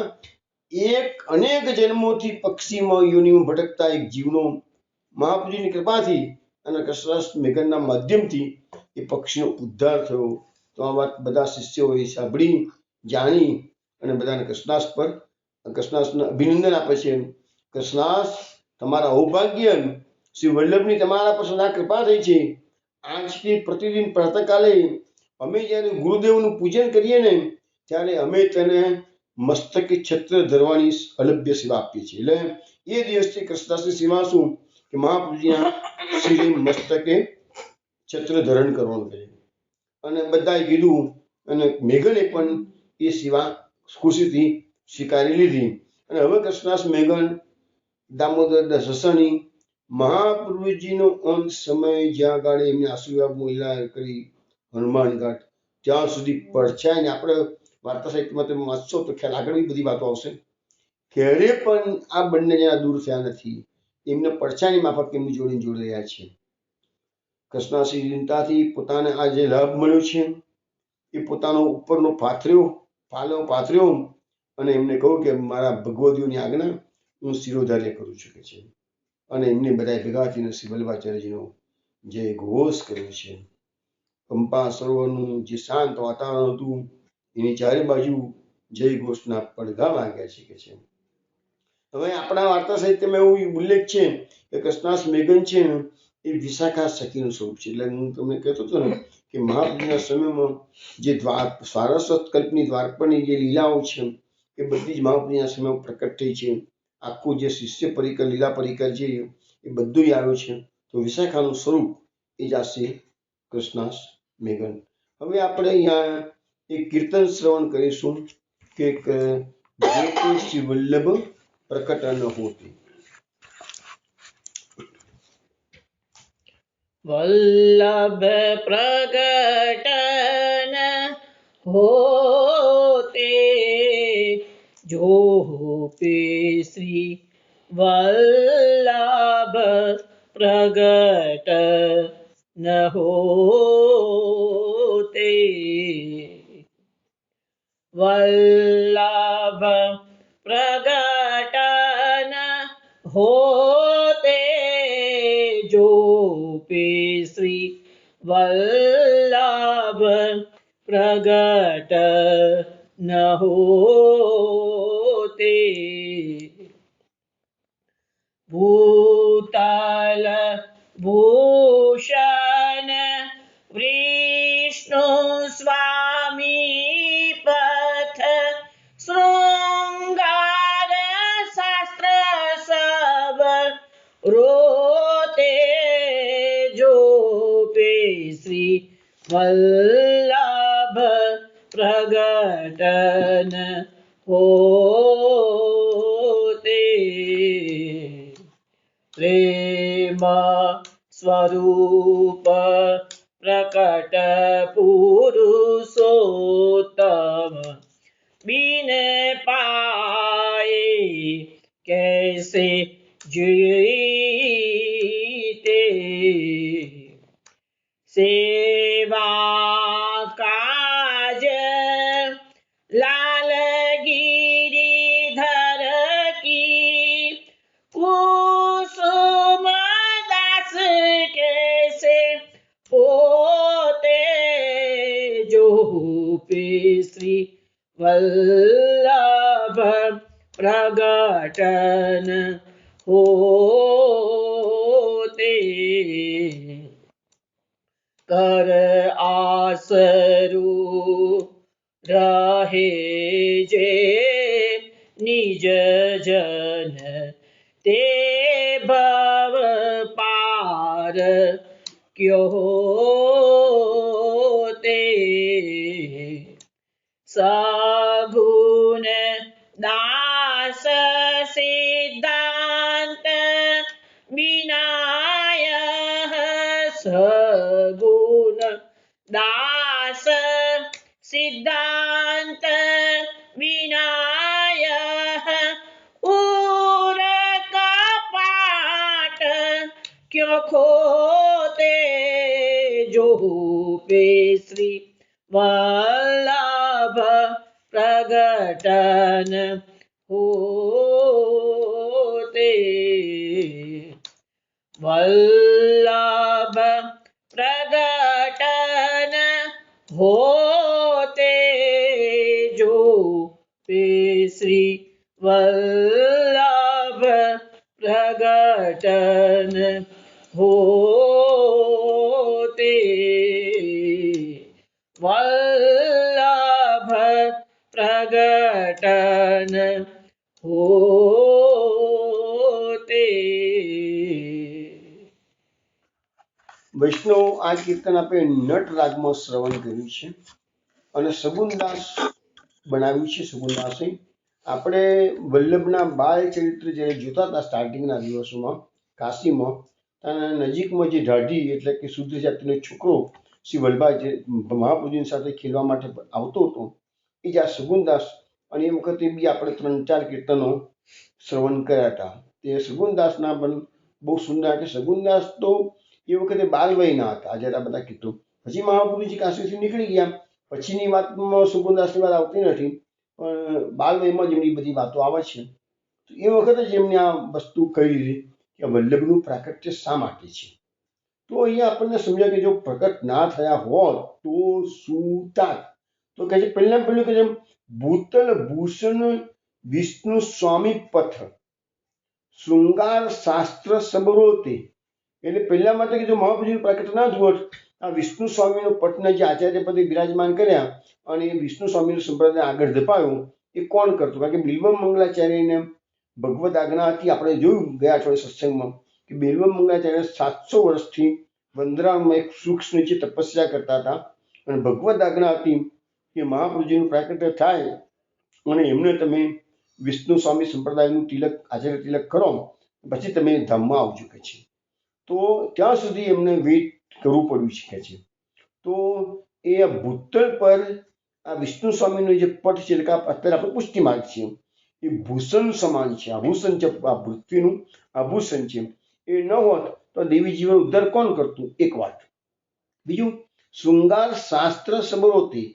અનેક જન્મોથી પક્ષીમાં યોનિમાં ભટકતા એક જીવનો મહાપ્રભુજીની કૃપાથી અને કૃષ્ણદાસ મેઘનના માધ્યમથી એ પક્ષીનો ઉદ્ધાર થયો. તો આ વાત બધા શિષ્યોએ સાંભળી, જાણી અને બધાને કૃષ્ણદાસને અભિનંદન આપે છે. કૃષ્ણદાસ તમારા સૌભાગ્ય, શ્રી વલ્લભની તમારા પર સદા કૃપા થઈ છે. આજથી પ્રતિદિન પ્રાતઃકાલે અમે જ્યારે ગુરુદેવનું પૂજન કરીએ ને ત્યારે અમે તેને મસ્તકે છત્ર ધરવાની અલભ્ય સેવા આપીએ છીએ. એટલે એ દિવસથી કૃષ્ણદાસની સેવા શું કે મહાપ્રભુજીના શ્રી મસ્તકે છત્ર ધારણ કરવાનું કહે અને બધાએ કીધું અને મેઘને પણ એ સેવા ખુશીથી સ્વીકારી લીધી. અને હવે કૃષ્ણદાસ મેઘન દામોદર દાસ હસાણી મહાપ્રભુજીનો અંત સમય જ્યાં ગાળે એમને આશીર્વાદ લીલા કરી હનુમાન ઘાટ ત્યાં સુધી પડછાય ને આપણે વાર્તા સાહિત્યમાં તમે વાંચશો તો ખ્યાલ આગળ બધી વાતો આવશે. ક્યારે પણ આ બંને જણા દૂર થયા નથી. એમને પડછાયાની માફક એમની જોડે રહ્યા છે. કૃષ્ણાશ્રી ચિંતાથી પોતાને આ જે લાભ મળ્યો છે એ પોતાનો ઉપરનો પાથર્યો અને એમને કહ્યું કે મારા ભગવદીઓની આજ્ઞા હું શિરોધાર્ય કરું છું કે છે. અને એમને બધા ભેગા થઈને શ્રી વલ્લભાચાર્યજીનો જે ઘોષ કર્યો છે. પંપા સરોવરનું જે શાંત વાતાવરણ હતું એની ચારે બાજુ જય ઘોષના પડઘા વાગ્યા છે કે છે. હવે આપણા વાર્તા સાહિત્યમાં એવું ઉલ્લેખ છે કે કૃષ્ણાસ મેઘન છે એ વિશાખા સખીનું સ્વરૂપ છે. એટલે હું તમને કહેતો હતો ને કે મહાપ્રભુના સમયમાં જે સારસ્વત કલ્પની દ્વારપાની જે લીલાઓ છે એ બધી જ મહાપ્રભુના સમયમાં પ્રકટ થઈ છે. આખું જે શિષ્ય પરિકર લીલા પરિકર છે એ બધું આવ્યું છે. તો વિશાખાનું સ્વરૂપ એ જ આ છે કૃષ્ણાસ મેઘન. હવે આપણે અહીંયા એક કીર્તન શ્રવણ કરીશું કે શ્રી વલ્લભ પ્રકટન હોતી. वल्लभ प्रकटन होते जो पे श्री वल्लभ प्रकट न होते वल्लभ प्रकटन होते जो पे श्री वल्लभ प्रकट न होते भूतल भूषण विष्णु स्वामी पथ श्रृंगार शास्त्र सब रोते जो पे श्री वल्लभ प्रकटन होते प्रेम स्वरूप प्रकट पुरुषोत्तम बिन पाए कैसे जीते सेवा काज लाल गिरिधर की कुसुम दास कैसे पोते जो पे श्री वल्लभ प्रकटन होते कर आसरू रहे जे निज जन ते भव पार क्यों होते सगुण दास सिद्धांत विनाय सगुण दास सिद्धांत विनाय उर कपाट क्यों खोते जो पे श्री वल्लभ प्रकटन होते वल्लभ प्रकटन होते जो पे श्री वल्लभ प्रकटन होते वल्लभ प्रकटन होते. વૈષ્ણવ આ કીર્તન આપણે નટ રાગમાં શ્રવણ કર્યું છે અને સગુણદાસ બનાવ્યું છે. સગુણદાસે આપણે વલ્લભના બાળ ચરિત્ર જ્યારે જોતા હતા સ્ટાર્ટિંગના દિવસોમાં કાશીમાં, ત્યાં નજીકમાં જે ઢાઢી એટલે કે શુદ્ધ જાતિનો છોકરો શ્રી વલ્લભાઈ મહાપ્રભુની સાથે ખેલવા માટે આવતો હતો, એ જ આ સગુણદાસ. અને એ વખતે બી આપણે 3-4 કીર્તનો શ્રવણ કર્યા હતા. તે સગુણદાસના પણ બહુ સુંદર, કે સગુણદાસ તો એ વખતે બાલવયના હતા જ્યારે આ બધા કીર્તનો. પછી મહાપ્રભુજી કાશીથી નીકળી ગયા, પછીની વાતમાં સગુણદાસની વાત આવતી નથી, પણ બાલવયમાં જ એમની બધી વાતો આવે છે. તો એ વખતે જ એમને આ વસ્તુ કહી દીધી કે વલ્લભનું પ્રાકટ્ય શા માટે છે. તો અહીંયા આપણને સમજાય કે જો પ્રકટ ના થયા હોત તો શું થાત. તો કહે છે પહેલા પહેલું કે છે ભૂતલ ભૂષણ વિષ્ણુ સ્વામી પથ શૃંગાર શાસ્ત્ર સબરોતે. એટલે પહેલા માટે કે જો મહાપ્રભુજીનું પ્રાકટ્ય ના થયું હોત, આ વિષ્ણુ સ્વામીનો પટને જે આચાર્ય પદે બિરાજમાન કર્યા અને એ વિષ્ણુ સ્વામીનો સંપ્રદાય આગળ ધપાયો, એ કોણ કરતું? કારણ કે બિલ્વમ મંગલાચાર્યને ભગવદ આજ્ઞા હતી. આપણે જોયું ગયા અઠવાડિયે સત્સંગમાં કે બિલ્વમ મંગલાચાર્ય 700 વર્ષથી વંદરાવનમાં એક વૃક્ષ નીચે તપસ્યા કરતા હતા, અને ભગવદ આજ્ઞા હતી કે મહાપ્રભુજીનું પ્રાકટ્ય થાય અને એમને તમે વિષ્ણુ સ્વામી સંપ્રદાયનું તિલક, આચાર્ય તિલક કરો, પછી તમે ધામમાં આવજો કે છે. તો ત્યાં સુધી એમને વેઇટ કરવું પડ્યું છે કે છે. તો એ ભૂતલ પર આ વિષ્ણુ સ્વામીનો જે પટ છે, એટલે અત્યારે આપણે પુષ્ટિ માર્ગ છે, એ ભૂષણ સમાન છે. આભૂષણ છે, આ પૃથ્વીનું આભૂષણ છે. એ ન હોત તો દેવી જીવન ઉદ્ધાર કોણ કરતું? એક વાત. બીજું, શૃંગાર શાસ્ત્ર સબરોતે.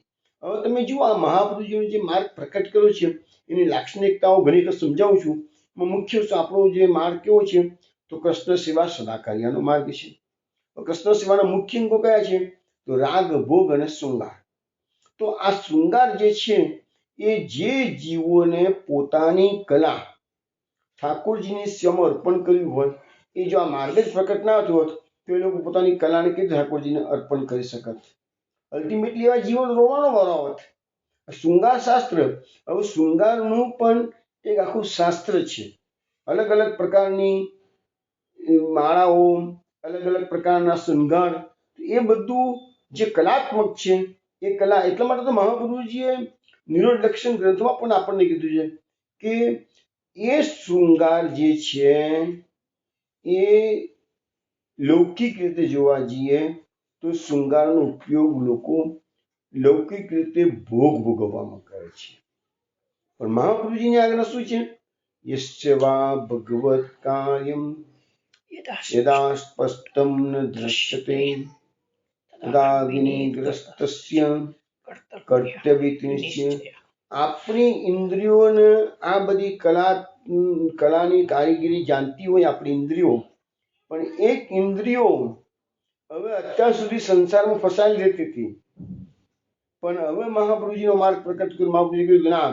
હવે તમે જુઓ આ મહાપ્રભુજીનો જે માર્ગ પ્રકટ કર્યો છે એની લાક્ષણિકતાઓ ઘણી વખત સમજાવું છું. મુખ્ય આપણો જે માર્ગ કેવો છે? તો કૃષ્ણ સેવા સદાકાર્યનો માર્ગ છે. કૃષ્ણ સેવાના મુખ્ય અંગો કયા છે? તો રાગ, ભોગ અને શૃંગાર. તો આ શૃંગાર જે છે એ જે જીવોને પોતાની કલા ઠાકોરજીની સેવામાં અર્પણ કર્યું હોય, એ જો આ માર્ગ જ પ્રકટ ના થયો હોત તો એ લોકો પોતાની કલાને કેવી ઠાકોરજીને અર્પણ કરી શકત? અલ્ટિમેટલી એવા જીવન રોવાનો વારો આવત. શૃંગાર શાસ્ત્ર, હવે શૃંગારનું પણ એક આખું શાસ્ત્ર છે. અલગ અલગ પ્રકારની માળાઓ, અલગ અલગ પ્રકારના શૃંગાર, એ બધું જે કલાત્મક છે એ કલા. એટલા માટે તો મહાપ્રભુજીએ નિરોધ લક્ષણ ગ્રંથમાં પણ આપણને કીધું છે કે એ શૃંગાર જે છે એ લૌકિક રીતે જોવા જઈએ તો શૃંગારનો ઉપયોગ લોકો લૌકિક રીતે ભોગ ભોગવવામાં કરે છે. પણ મહાપ્રભુજીની આજ્ઞા શું છે? યસ્ય વા ભગવત કાર્યમ યદા સ્પષ્ટમ ન દૃશ્યતે તદા વિનિગ્રસ્તસ્ય કર્તવ્યતિ નિશ્ચય. આપણી ઇન્દ્રિયોને આ બધી કલાની કારીગરી જાણતી હોય આપણી ઇન્દ્રિયો, પણ એક ઇન્દ્રિયો હવે અત્યાર સુધી સંસારમાં ફસાયેલી રહેતી હતી, પણ હવે મહાપ્રભુજીનો માર્ગ પ્રકટ કર્યો. મહાપ્રભુજી કહ્યું ના,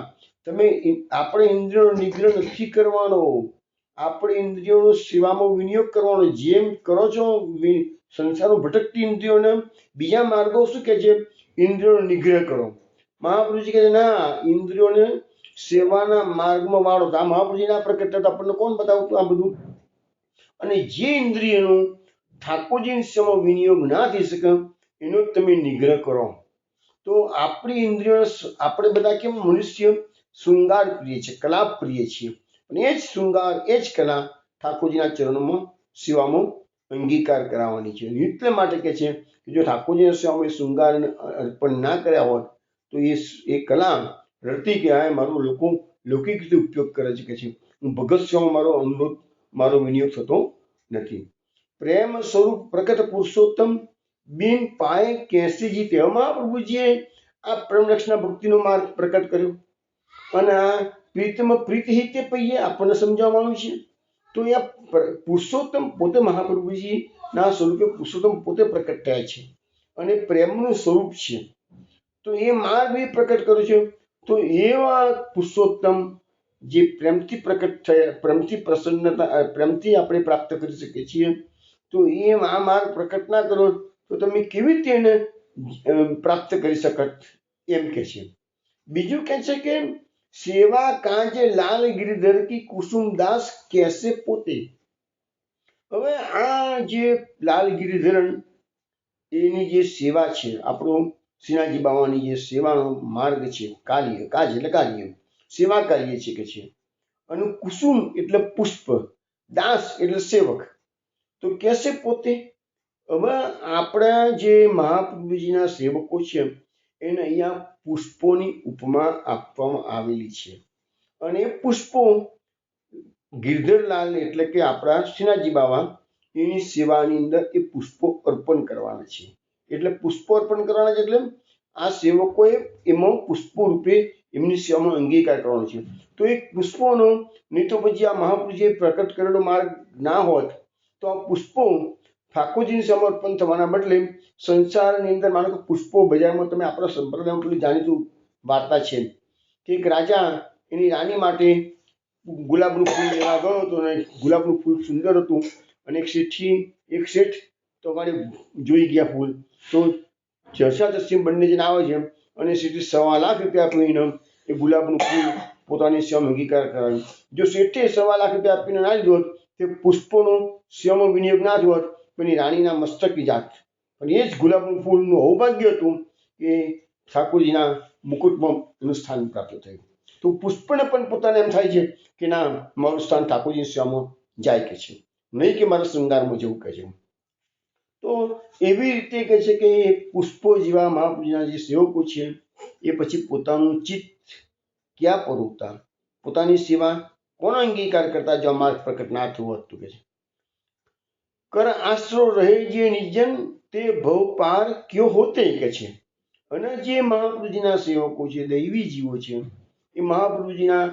તમે આપણે ઇન્દ્રિયોનો નિગ્રહ નથી કરવાનો, આપણે ઇન્દ્રિયોનો સેવામાં વિનિયોગ કરવાનો. જેમ કરો છો સંસારમાં ભટકતી ઇન્દ્રિયોને બીજા માર્ગો શું કે છે? ઇન્દ્રિયોનો નિગ્રહ કરો. મહાપ્રભુજી કહે છે ના, ઇન્દ્રિયોને સેવાના માર્ગમાં વાળો. આ મહાપ્રભુજીના પ્રકટ આપણને કોણ બતાવતું આ બધું? અને જે ઇન્દ્રિયનું ઠાકોરજીની સેવામાં વિનિયોગ ના થઈ શકે એનો તમે નિગ્રહ કરો. તો આપણી ઇન્દ્રિયો, આપણે બધા કેમ મનુષ્ય શૃંગાર પ્રિય છે, કલા પ્રિય છીએ, અને એ જ શૃંગાર, એ જ કલા ઠાકોરજીના ચરણોમાં સેવામાં અંગીકાર કરાવવાની છે. એટલા માટે કે છે કે જો ઠાકોરજીના સેવામાં શૃંગાર અર્પણ ના કર્યા હોત તો એ કલા રડતી કે આ મારો લોકો લૌકિક રીતે ઉપયોગ કરે છે કે છે, હું ભગત સેવામાં મારો અનુરોધ, મારો વિનિયોગ થતો નથી. પ્રેમ સ્વરૂપ પ્રકટ પુરુષોત્તમ બિન પાએ કેસી જીતે. મહાપ્રભુજીએ આ પ્રેમ લક્ષણા ભક્તિનો માર્ગ પ્રકટ કર્યો, અને આ પ્રીતમ પ્રીત હિતે પૈયે આપણને સમજાવવાનું છે. તો એ પુરુષોત્તમ પોતે મહાપ્રભુજી ના સ્વરૂપે પુરુષોત્તમ પોતે પ્રકટ થયા છે અને પ્રેમનું સ્વરૂપ છે. તો એ માર્ગ એ પ્રકટ કર્યો છે. તો એવા પુરુષોત્તમ જે પ્રેમથી પ્રકટ થયા, પ્રેમથી પ્રસન્નતા, પ્રેમથી આપણે પ્રાપ્ત કરી શકીએ છીએ. તો એ આ માર્ગ પ્રકટ ના કરો તો તમે કેવી રીતે એને પ્રાપ્ત કરી શકત એમ કે છે. બીજું કે છે કે સેવા કાંજે લાલ ગિરિધર કી કુસુમદાસ કેસે પોતે. હવે આ જે લાલ ગિરિધરણ એની જે સેવા છે, આપણો શ્રીનાથજી બાવાની જે સેવાનો માર્ગ છે, કાજ એટલે કાર્ય, સેવા કરીએ છીએ કે છે. અને કુસુમ એટલે પુષ્પ, દાસ એટલે સેવક. તો કહેશે પોતે હવે આપણા જે મહાપ્રભુજીના સેવકો છે એને અહીંયા પુષ્પોની ઉપમા આપવામાં આવેલી છે. અને એ પુષ્પો ગિરધરલાલ એટલે કે આપણા શ્રીનાથજી બાબા એની સેવાની અંદર એ પુષ્પો અર્પણ કરવાના છે. એટલે પુષ્પો અર્પણ કરવાના છે એટલે આ સેવકોએ એમાં પુષ્પો રૂપે એમની સેવામાં અંગીકાર કરવાનો છે. તો એ પુષ્પોનો નહીં તો પછી આ મહાપુરુષે પ્રકટ કરેલો માર્ગ ના હોત તો આ પુષ્પો ઠાકોરજીને સમર્પણ થવાના બદલે સંસારની અંદર માનો કે પુષ્પો બજારમાં તમે આપણા સંપ્રદાયમાં પેલું જાણીતું વાર્તા છે કે એક રાજા એની રાણી માટે ગુલાબનું ફૂલ લેવા ગયો હતો અને ગુલાબનું ફૂલ સુંદર હતું અને એક શેઠ તો ગાડી જોઈ ગયા ફૂલ તો ચર્ચા તસ્સીમ બંને જણ આવે છે અને શેઠે ₹1.25 લાખ આપીને એ ગુલાબનું ફૂલ પોતાની સેવામાં અંગીકાર કરાવ્યું. જો શેઠે ₹1.25 લાખ આપીને ના લીધો તે પુષ્પોનો સેવામાં વિનિયોગ ના થયો પણ એ રાણીના મસ્તકની જાત. પણ એ જ ગુલાબનું ફૂલનું સૌભાગ્ય હતું કે ઠાકોરજીના મુકુટમાં એનું સ્થાન પ્રાપ્ત થયું. તો પુષ્પને પણ પોતાને એમ થાય છે કે ના મારું સ્થાન ઠાકોરજીની સેવામાં જાય કે છે, નહીં કે મારા શૃંગારમાં જવું કે છે. તો એવી રીતે કહે છે કે પુષ્પો જેવા મહાપુરુષના જે સેવકો છે એ પછી પોતાનું ચિત્ત ક્યાં પરોવતા, પોતાની સેવા કોનો અંગીકાર કરતા જો માર્ગ પ્રકટ ના થયું હતું કે છે. કર આશરો રહે જે નિજન તે ભવ પાર ક્યો હોતે કે છે. અને જે મહાપ્રભુજીના સેવકો છે, દૈવી જીવો છે, એ મહાપ્રભુજીના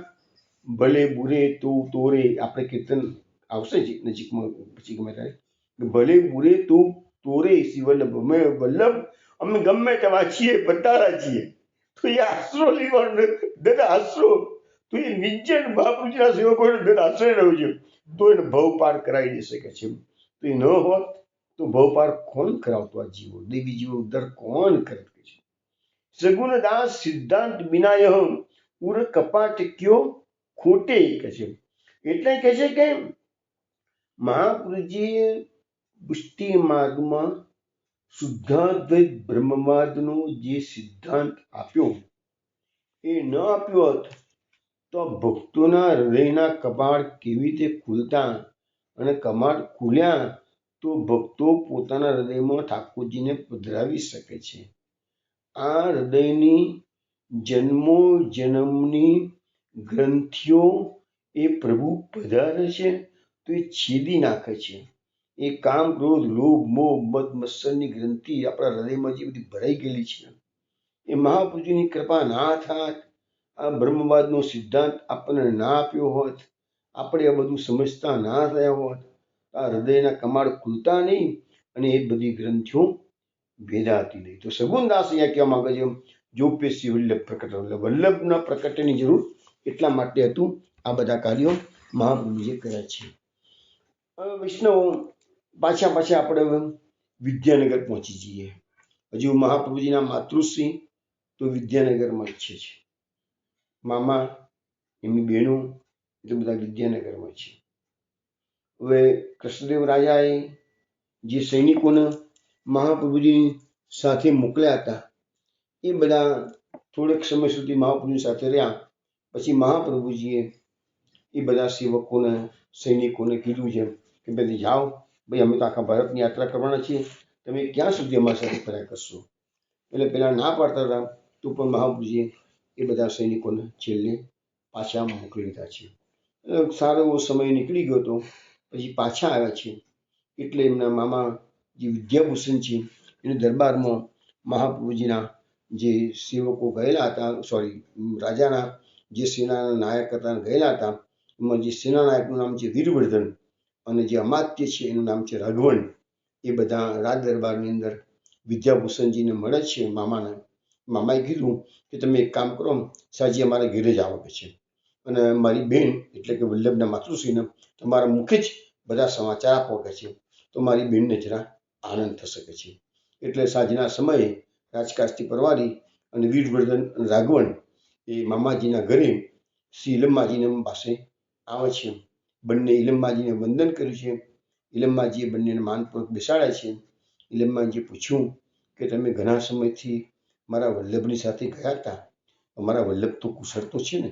ભલે બુરે તો તોરે, આપણે કીર્તન આવશે નજીકમાં પછી ગમે ત્યારે, ભલે બુરે તો તોરે શ્રી વલ્લભ, અમે વલ્લભ અમે ગમે તેવા છીએ બતારા છીએ. તો એ આશરો લેવાનો દર આશરો તો એ નિર્જન મહાપ્રભુજીના સેવકોને દર આશ્રય રહ્યો છે તો એને ભવ પાર કરાવી દઈ શકે છે. તો એ ન હોત તો ભવ પાર કોણ કરાવતો? આ જીવો દેવી જીવો ઉદ્ધાર કોણ કરે છે? સગુણ દાસ સિદ્ધાંત વિનાય ઉર કપાટ ક્યો ખોટે કે છે. એટલે કહે છે કે મહાપુરુષજીએ પુષ્ટિ માર્ગમાં શુદ્ધાદ્વૈત બ્રહ્મવાદનો જે સિદ્ધાંત આપ્યો એ ન આપ્યો હોત તો ભક્તોના હૃદયના કપાટ કેવી રીતે ખુલતા, અને કપાટ ખુલ્યા તો ભક્તો પોતાના હૃદયમાં ઠાકોરજીને પધરાવી શકે છે. આ હૃદયની જન્મો જન્મની ગ્રંથિઓ એ પ્રભુ પધારે છે તો એ છેદી નાખે છે. એ કામ, ક્રોધ, લોભ, મોહ, મદ, મત્સરની ગ્રંથિ આપણા હૃદયમાં જે બધી ભરાઈ ગયેલી છે એ મહાપુરુષની કૃપા ના થાત, આ બ્રહ્મવાદનો સિદ્ધાંત આપણને ના આપ્યો હોત, આપણે આ બધું સમજતા ના થયા હોત, આ હૃદયના કમાડ ખુલતા નહીં અને એ બધી ગ્રંથિઓ ભેદાતી નહીં. તો સગુણદાસ અહીંયા કહેવા માંગે છે જો પેશી વલ્લભ પ્રકટ, વલ્લભના પ્રકટની જરૂર એટલા માટે હતું આ બધા કાર્યો મહાપ્રભુજીએ કર્યા છે. હવે વૈષ્ણવો પાછા આપણે વિદ્યાનગર પહોંચી જઈએ. હજુ મહાપ્રભુજીના માતૃશ્રી તો વિદ્યાનગરમાં ઈચ્છે છે, મામા એમની બહેનો એ તો બધા વિદ્યાનગરમાં છે. હવે કૃષ્ણદેવ રાજાએ જે સૈનિકોને મહાપ્રભુજી સાથે મોકલ્યા હતા એ બધા થોડેક સમય સુધી મહાપ્રભુની સાથે રહ્યા. પછી મહાપ્રભુજીએ એ બધા સેવકોને સૈનિકોને કીધું છે કે ભાઈ જાઓ, ભાઈ અમે તો આખા ભારતની યાત્રા કરવાના છીએ, તમે ક્યાં સુધી અમારી સાથે ફર્યા કરશો. એટલે પેલા ના પાડતા હતા તો પણ મહાપ્રભુજીએ એ બધા સૈનિકોને છેલ્લે પાછા મોકલી દીધા છે. સારો એવો સમય નીકળી ગયો હતો, પછી પાછા આવ્યા છે. એટલે એમના મામા જે વિદ્યાભૂષણ છે એના દરબારમાં મહાપ્રભુજીના જે સેવકો ગયેલા હતા, રાજાના જે સેનાના નાયક હતા ગયેલા હતા, એમાં જે સેનાનાયકનું નામ છે વીરવર્ધન અને જે અમાત્ય છે એનું નામ છે રાઘવન. એ બધા રાજ દરબારની અંદર વિદ્યાભૂષણજીને મળે છે મામાને. મામાએ કીધું કે તમે એક કામ કરો, સાજી અમારા ઘેરે જ આવો છે અને મારી બહેન એટલે કે વલ્લભના માતૃશ્રીને તમારા મુખે જ બધા સમાચાર આપો કે છે, તો મારી બહેનને જરા આનંદ થશે કે છે. એટલે સાંજના સમયે રાજકાજથી પરવારી અને વીરવર્ધન અને રાઘવન એ મામાજીના ઘરે શ્રી ઇલમમાજીને પાસે આવે છે. બંને ઇલમમાજીને વંદન કર્યું છે. ઇલમમાજીએ બંનેને માનપૂર્વક બેસાડ્યા છે. ઇલમમાજીએ પૂછ્યું કે તમે ઘણા સમયથી મારા વલ્લભની સાથે ગયા હતા, અમારા વલ્લભ તો કુશળ તો છે ને?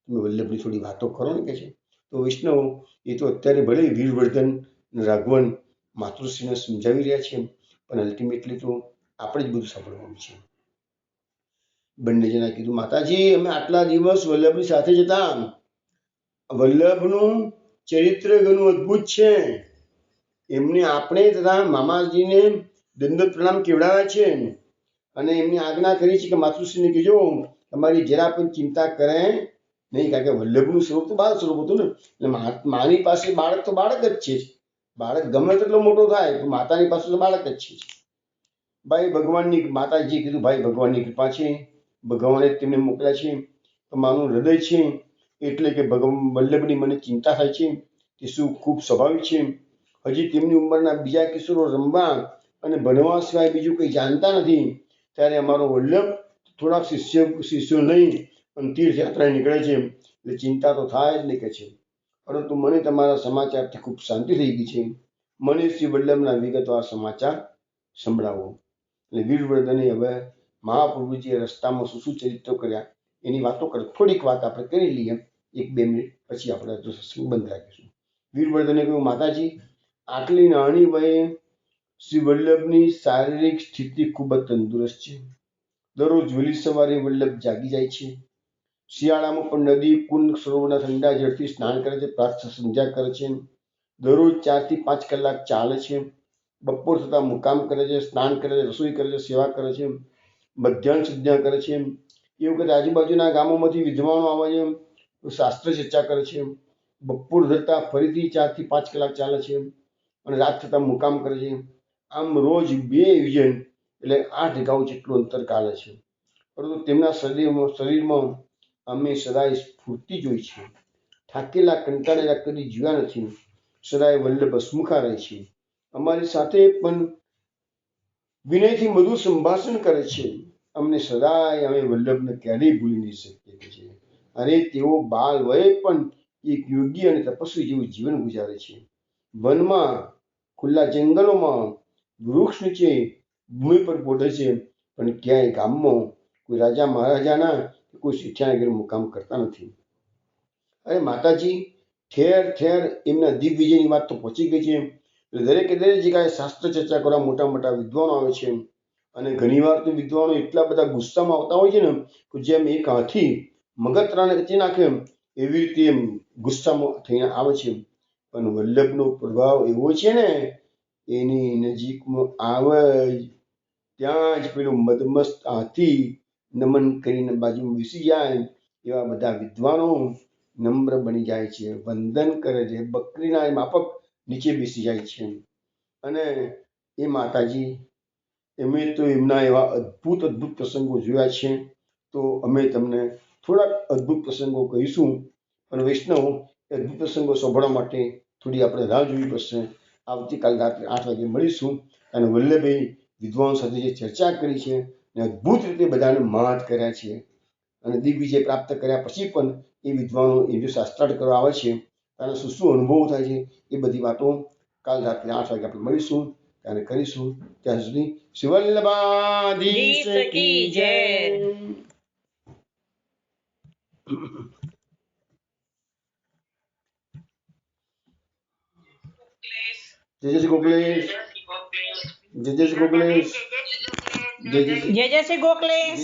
તમે વલ્લભની થોડી વાતો કરો ને કે છે. તો વૈષ્ણવ એ તો અત્યારે ભલે વીરવર્ધન રાઘવન માતૃશ્રીને સમજાવી રહ્યા છે, પણ અલ્ટિમેટલી તો આપણે જ બધું સાંભળવાનું છે. બંને જણા કીધું, માતાજી અમે આટલા દિવસ વલ્લભની સાથે જ હતા. વલ્લભનું ચરિત્ર ઘણું અદ્ભુત છે. એમને આપણે તથા મામાજીને દંડવત પ્રણામ કેવડાવ્યા છે અને એમની આજ્ઞા કરી છે કે માતૃશ્રીને કહેજો તમારી જરા પણ ચિંતા કરે નહીં, કારણ કે વલ્લભનું સ્વરૂપ તો બાળ સ્વરૂપ હતું ને, એટલે માની પાસે બાળક તો બાળક જ છે. બાળક ગમે તેટલો મોટો થાય તો માતાની પાસે તો બાળક જ છે. ભાઈ ભગવાનની, માતાજીએ કીધું ભાઈ ભગવાનની કૃપા છે, ભગવાને તેમને મોકલ્યા છે, તો મારું હૃદય છે એટલે કે વલ્લભની મને ચિંતા થાય છે. તે શું ખૂબ સ્વાભાવિક છે. હજી તેમની ઉંમરના બીજા કિશોરો રમવા અને ભણવા સિવાય બીજું કંઈ જાણતા નથી. ત્યારે અમારો વલ્લભ થોડાક શિષ્યો લઈ અને તીર્થયાત્રા નીકળે છે, એટલે ચિંતા તો થાય જ નહીં કે છે. પરંતુ મને તમારા સમાચારથી ખૂબ શાંતિ થઈ ગઈ છે. મને શ્રી વલ્લભના વિગતવાર સમાચાર સંભળાવો. એટલે વીરવર્ધને હવે મહાપ્રભુજીએ રસ્તામાં શું શું ચરિત્રો કર્યા એની વાતો કરે. થોડીક વાત આપણે કરી લઈએ, 1-2 મિનિટ, પછી આપણે સત્સંગ બંધ રાખીશું. વીરવર્ધને કહ્યું, માતાજી આટલી નાની વયે શ્રી વલ્લભની શારીરિક સ્થિતિ ખૂબ જ તંદુરસ્ત છે. દરરોજ વહેલી સવારે વલ્લભ જાગી જાય છે. શિયાળામાં પણ નદી, કુંડ, સરોવરના ઠંડા જળથી સ્નાન કરે છે, પ્રાર્થના સંધ્યા કરે છે. દરરોજ 4 થી 5 કલાક ચાલે છે. બપોર થતાં મુકામ કરે છે, સ્નાન કરે છે, રસોઈ કરે છે, સેવા કરે છે, મધ્યાહન સંધ્યા કરે છે. એ વખતે આજુબાજુના ગામોમાંથી વિદ્વાનો આવે છે, શાસ્ત્ર ચર્ચા કરે છે. બપોર થતાં ફરીથી 4 થી 5 કલાક ચાલે છે અને રાત થતાં મુકામ કરે છે. આમ રોજ 2 વિજન એટલે 8 ગાઉ જેટલું અંતર ચાલે છે. પરંતુ તેમના શરીરમાં અમે સદાય સ્ફૂર્તિ જોઈ છે. થાકેલા કંટાળેલા કદી જીવ્યા નથી. સદાય વલ્લભ હસમુખા રહે છે. અમારી સાથે પણ વિનયથી મધુર સંભાષણ કરે છે. અમને સદાય અમે વલ્લભને ક્યારેય ભૂલી નહીં શકીએ છે. અને તેઓ બાળ વયે પણ એક યોગી અને તપસ્વી જેવું જીવન ગુજારે છે. વનમાં, ખુલ્લા જંગલોમાં, વૃક્ષ નીચે, ભૂમિ પર પોઢે છે, પણ ક્યાંય ગામમાં કોઈ રાજા મહારાજાના કોઈ શિષ્યના ઘરે મુકામ કરતા નથી. અરે માતાજી, ઠેર ઠેર એમના દિગ્વિજયની વાત તો પહોંચી ગઈ છે. એટલે દરેકે દરેક જગ્યાએ શાસ્ત્ર ચર્ચા કરવા મોટા મોટા વિદ્વાનો આવે છે. અને ઘણીવાર તો વિદ્વાનો એટલા બધા ગુસ્સામાં આવતા હોય છે ને કે જેમ એક હાથી મગતરાને કચી નાખે એવી રીતે ગુસ્સામાં થઈને આવે છે. પણ વલ્લભનો પ્રભાવ એવો છે ને, એની નજીકમાં આવે ત્યાં જ પેલું મદમસ્ત હાથી નમન કરીને બાજુમાં બેસી જાય. એવા બધા વિદ્વાનો નમ્ર બની જાય છે, વંદન કરે છે, બકરીના માફક નીચે બેસી જાય છે. અને એ માતાજી, અમે તો એમના એવા અદ્ભુત અદ્ભુત પ્રસંગો જોયા છે. તો અમે તમને થોડાક અદ્ભુત પ્રસંગો કહીશું. અને વૈષ્ણવ અદ્ભુત પ્રસંગો સાંભળવા માટે થોડી આપણે રાહ જોવી પડશે. આવતીકાલ રાત્રે 8 વાગે મળીશું. અને વલ્લભે વિદ્વાનો સાથે જે ચર્ચા કરી છે ને અદ્ભુત રીતે બધાને માત કર્યા છે. અને દિગ્વિજય પ્રાપ્ત કર્યા પછી પણ એ વિદ્વાનો એ જો શાસ્ત્રાર્થ કરવા આવે છે ત્યારે શું શું અનુભવ થાય છે એ બધી વાતો કાલ રાત્રે 8 વાગે આપણે મળીશું, ત્યારે કરીશું. ત્યાં સુધી શિવલ્લભાધીશ કી જય. જય જય શ્રી ગોખલેશ, જય જય શ્રી ગોખલેશ, જય જય શ્રી જય જય શ્રી ગોખલેશ.